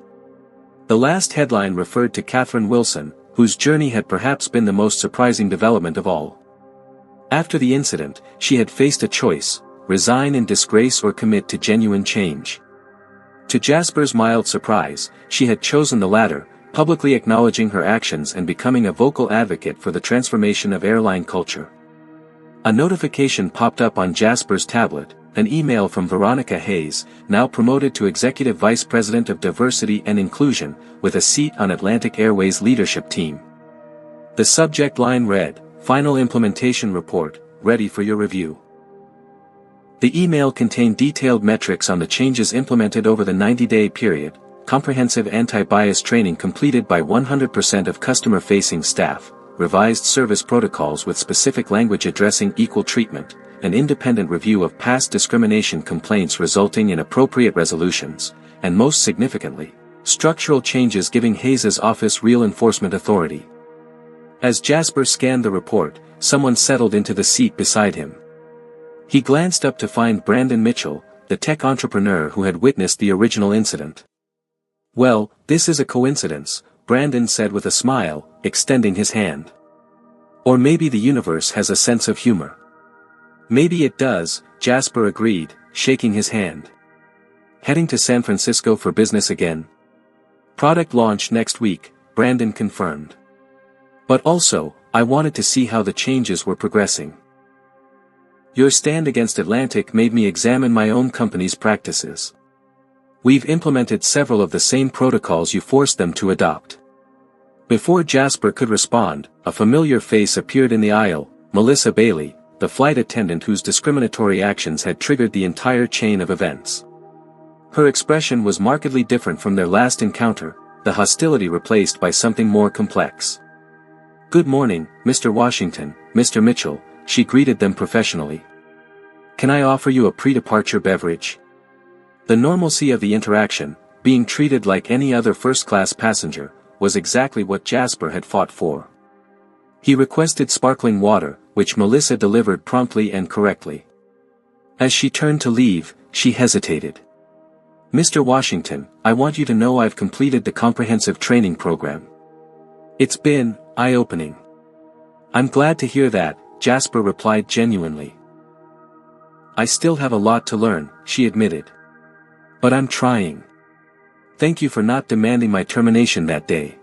The last headline referred to Catherine Wilson, whose journey had perhaps been the most surprising development of all. After the incident, she had faced a choice: resign in disgrace or commit to genuine change. To Jasper's mild surprise, she had chosen the latter, publicly acknowledging her actions and becoming a vocal advocate for the transformation of airline culture. A notification popped up on Jasper's tablet, an email from Veronica Hayes, now promoted to Executive Vice President of Diversity and Inclusion, with a seat on Atlantic Airways' leadership team. The subject line read, "Final Implementation Report, ready for your review." The email contained detailed metrics on the changes implemented over the 90-day period, comprehensive anti-bias training completed by 100% of customer-facing staff, revised service protocols with specific language addressing equal treatment, an independent review of past discrimination complaints resulting in appropriate resolutions, and most significantly, structural changes giving Hayes' office real enforcement authority. As Jasper scanned the report, someone settled into the seat beside him. He glanced up to find Brandon Mitchell, the tech entrepreneur who had witnessed the original incident. "Well, this is a coincidence," Brandon said with a smile, extending his hand. "Or maybe the universe has a sense of humor." "Maybe it does," Jasper agreed, shaking his hand. "Heading to San Francisco for business again?" "Product launch next week," Brandon confirmed. "But also, I wanted to see how the changes were progressing. Your stand against Atlantic made me examine my own company's practices. We've implemented several of the same protocols you forced them to adopt." Before Jasper could respond, a familiar face appeared in the aisle, Melissa Bailey, the flight attendant whose discriminatory actions had triggered the entire chain of events. Her expression was markedly different from their last encounter, the hostility replaced by something more complex. "Good morning, Mr. Washington, Mr. Mitchell," she greeted them professionally. "Can I offer you a pre-departure beverage?" The normalcy of the interaction, being treated like any other first-class passenger, was exactly what Jasper had fought for. He requested sparkling water, which Melissa delivered promptly and correctly. As she turned to leave, she hesitated. "Mr. Washington, I want you to know I've completed the comprehensive training program. It's been eye-opening." "I'm glad to hear that," Jasper replied genuinely. "I still have a lot to learn," she admitted. "But I'm trying. Thank you for not demanding my termination that day.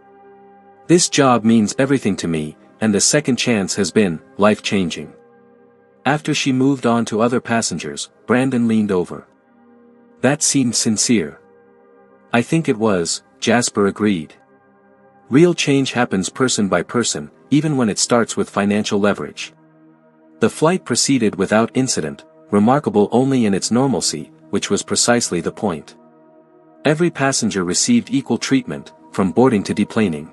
This job means everything to me, and the second chance has been life-changing." After she moved on to other passengers, Brandon leaned over. "That seemed sincere." "I think it was," Jasper agreed. "Real change happens person by person, even when it starts with financial leverage. The flight proceeded without incident, remarkable only in its normalcy, which was precisely the point. Every passenger received equal treatment, from boarding to deplaning.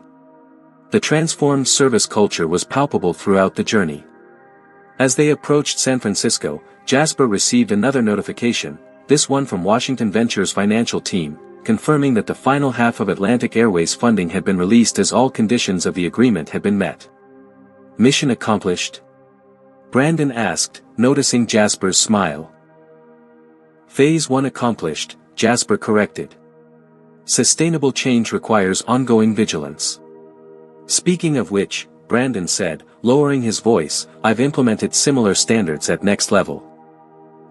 The transformed service culture was palpable throughout the journey. As they approached San Francisco, Jasper received another notification, this one from Washington Ventures' financial team, confirming that the final half of Atlantic Airways funding had been released as all conditions of the agreement had been met. Mission accomplished? Brandon asked, noticing Jasper's smile. Phase 1 accomplished, Jasper corrected. Sustainable change requires ongoing vigilance. Speaking of which, Brandon said, lowering his voice, I've implemented similar standards at Next Level.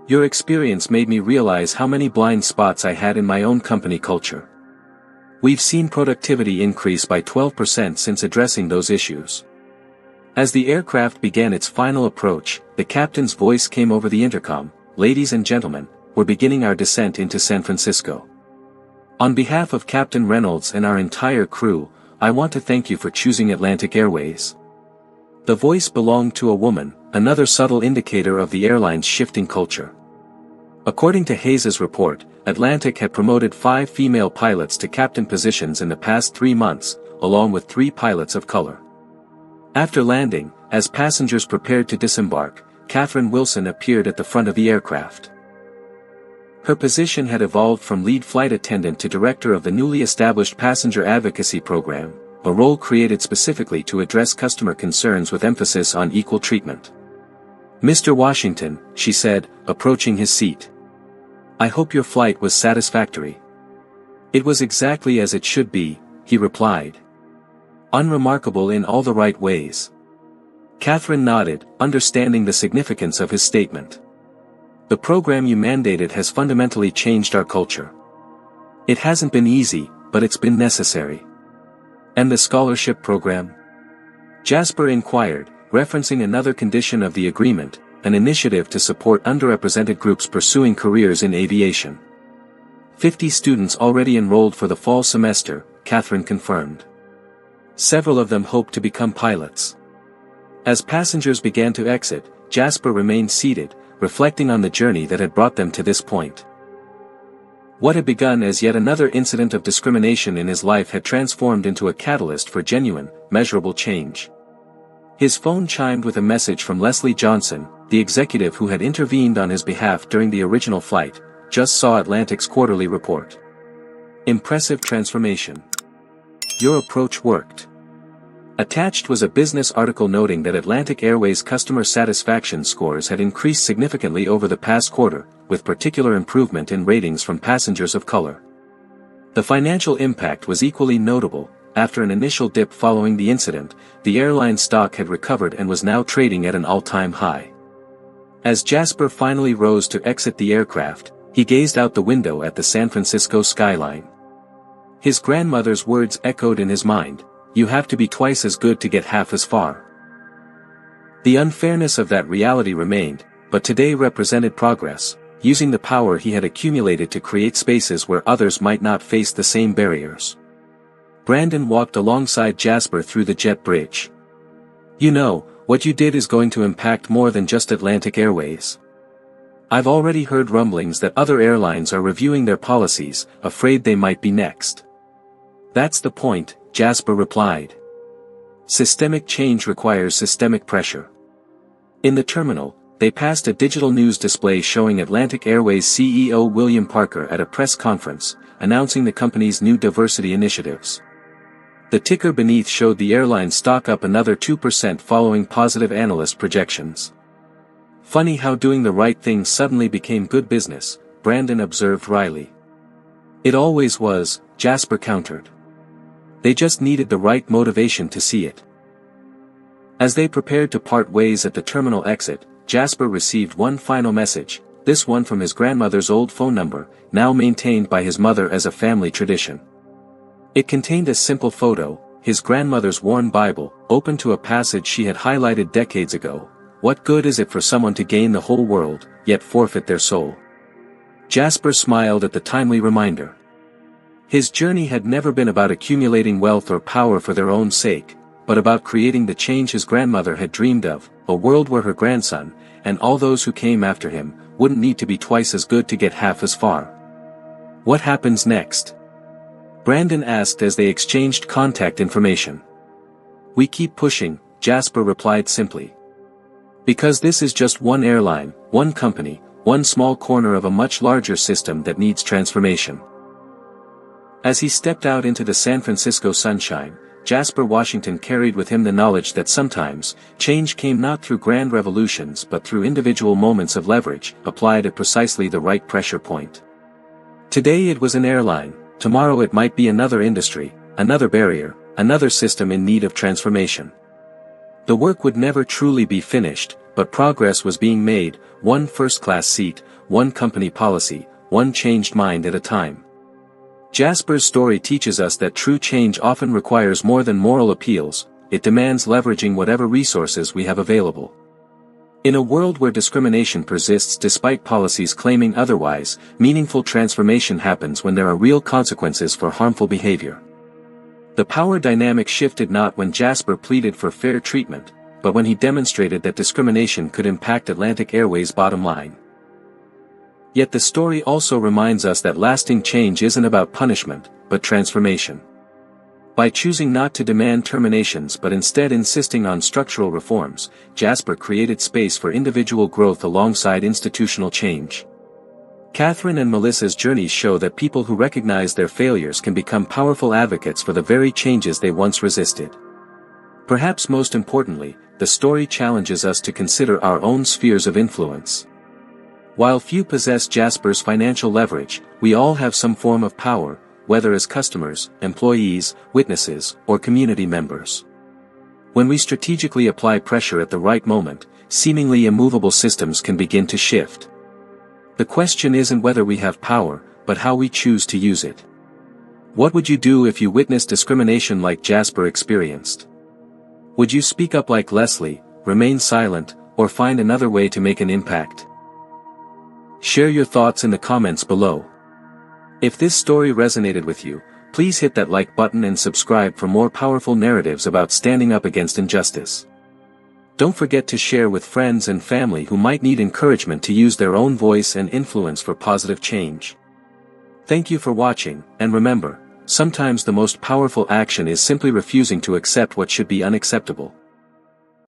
Your experience made me realize how many blind spots I had in my own company culture. We've seen productivity increase by 12% since addressing those issues. As the aircraft began its final approach, the captain's voice came over the intercom, ladies and gentlemen, we're beginning our descent into San Francisco. On behalf of Captain Reynolds and our entire crew, I want to thank you for choosing Atlantic Airways. The voice belonged to a woman, another subtle indicator of the airline's shifting culture. According to Hayes' report, Atlantic had promoted 5 female pilots to captain positions in the past 3 months, along with 3 pilots of color. After landing, as passengers prepared to disembark, Catherine Wilson appeared at the front of the aircraft. Her position had evolved from lead flight attendant to director of the newly established passenger advocacy program, a role created specifically to address customer concerns with emphasis on equal treatment. Mr. Washington, she said, approaching his seat. I hope your flight was satisfactory. It was exactly as it should be, he replied. Unremarkable in all the right ways. Catherine nodded, understanding the significance of his statement. The program you mandated has fundamentally changed our culture. It hasn't been easy, but it's been necessary. And the scholarship program? Jasper inquired, referencing another condition of the agreement, an initiative to support underrepresented groups pursuing careers in aviation. 50 students already enrolled for the fall semester, Catherine confirmed. Several of them hope to become pilots. As passengers began to exit, Jasper remained seated, reflecting on the journey that had brought them to this point. What had begun as yet another incident of discrimination in his life had transformed into a catalyst for genuine, measurable change. His phone chimed with a message from Leslie Johnson, the executive who had intervened on his behalf during the original flight. Just saw Atlantic's quarterly report. Impressive transformation. Your approach worked. Attached was a business article noting that Atlantic Airways' customer satisfaction scores had increased significantly over the past quarter, with particular improvement in ratings from passengers of color. The financial impact was equally notable. After an initial dip following the incident, the airline stock had recovered and was now trading at an all-time high. As Jasper finally rose to exit the aircraft, he gazed out the window at the San Francisco skyline. His grandmother's words echoed in his mind, "You have to be twice as good to get half as far." The unfairness of that reality remained, but today represented progress, using the power he had accumulated to create spaces where others might not face the same barriers. Brandon walked alongside Jasper through the jet bridge. You know, what you did is going to impact more than just Atlantic Airways. I've already heard rumblings that other airlines are reviewing their policies, afraid they might be next. That's the point, Jasper replied. Systemic change requires systemic pressure. In the terminal, they passed a digital news display showing Atlantic Airways CEO William Parker at a press conference, announcing the company's new diversity initiatives. The ticker beneath showed the airline stock up another 2% following positive analyst projections. Funny how doing the right thing suddenly became good business, Brandon observed wryly. It always was, Jasper countered. They just needed the right motivation to see it. As they prepared to part ways at the terminal exit, Jasper received one final message, this one from his grandmother's old phone number, now maintained by his mother as a family tradition. It contained a simple photo, his grandmother's worn Bible, open to a passage she had highlighted decades ago. What good is it for someone to gain the whole world, yet forfeit their soul? Jasper smiled at the timely reminder. His journey had never been about accumulating wealth or power for their own sake, but about creating the change his grandmother had dreamed of, a world where her grandson, and all those who came after him, wouldn't need to be twice as good to get half as far. What happens next? Brandon asked as they exchanged contact information. We keep pushing, Jasper replied simply. Because this is just one airline, one company, one small corner of a much larger system that needs transformation. As he stepped out into the San Francisco sunshine, Jasper Washington carried with him the knowledge that sometimes, change came not through grand revolutions but through individual moments of leverage, applied at precisely the right pressure point. Today it was an airline, tomorrow it might be another industry, another barrier, another system in need of transformation. The work would never truly be finished, but progress was being made, one first-class seat, one company policy, one changed mind at a time. Jasper's story teaches us that true change often requires more than moral appeals, it demands leveraging whatever resources we have available. In a world where discrimination persists despite policies claiming otherwise, meaningful transformation happens when there are real consequences for harmful behavior. The power dynamic shifted not when Jasper pleaded for fair treatment, but when he demonstrated that discrimination could impact Atlantic Airways' bottom line. Yet the story also reminds us that lasting change isn't about punishment, but transformation. By choosing not to demand terminations but instead insisting on structural reforms, Jasper created space for individual growth alongside institutional change. Catherine and Melissa's journeys show that people who recognize their failures can become powerful advocates for the very changes they once resisted. Perhaps most importantly, the story challenges us to consider our own spheres of influence. While few possess Jasper's financial leverage, we all have some form of power, whether as customers, employees, witnesses, or community members. When we strategically apply pressure at the right moment, seemingly immovable systems can begin to shift. The question isn't whether we have power, but how we choose to use it. What would you do if you witnessed discrimination like Jasper experienced? Would you speak up like Leslie, remain silent, or find another way to make an impact? Share your thoughts in the comments below. If this story resonated with you, please hit that like button and subscribe for more powerful narratives about standing up against injustice. Don't forget to share with friends and family who might need encouragement to use their own voice and influence for positive change. Thank you for watching, and remember, sometimes the most powerful action is simply refusing to accept what should be unacceptable.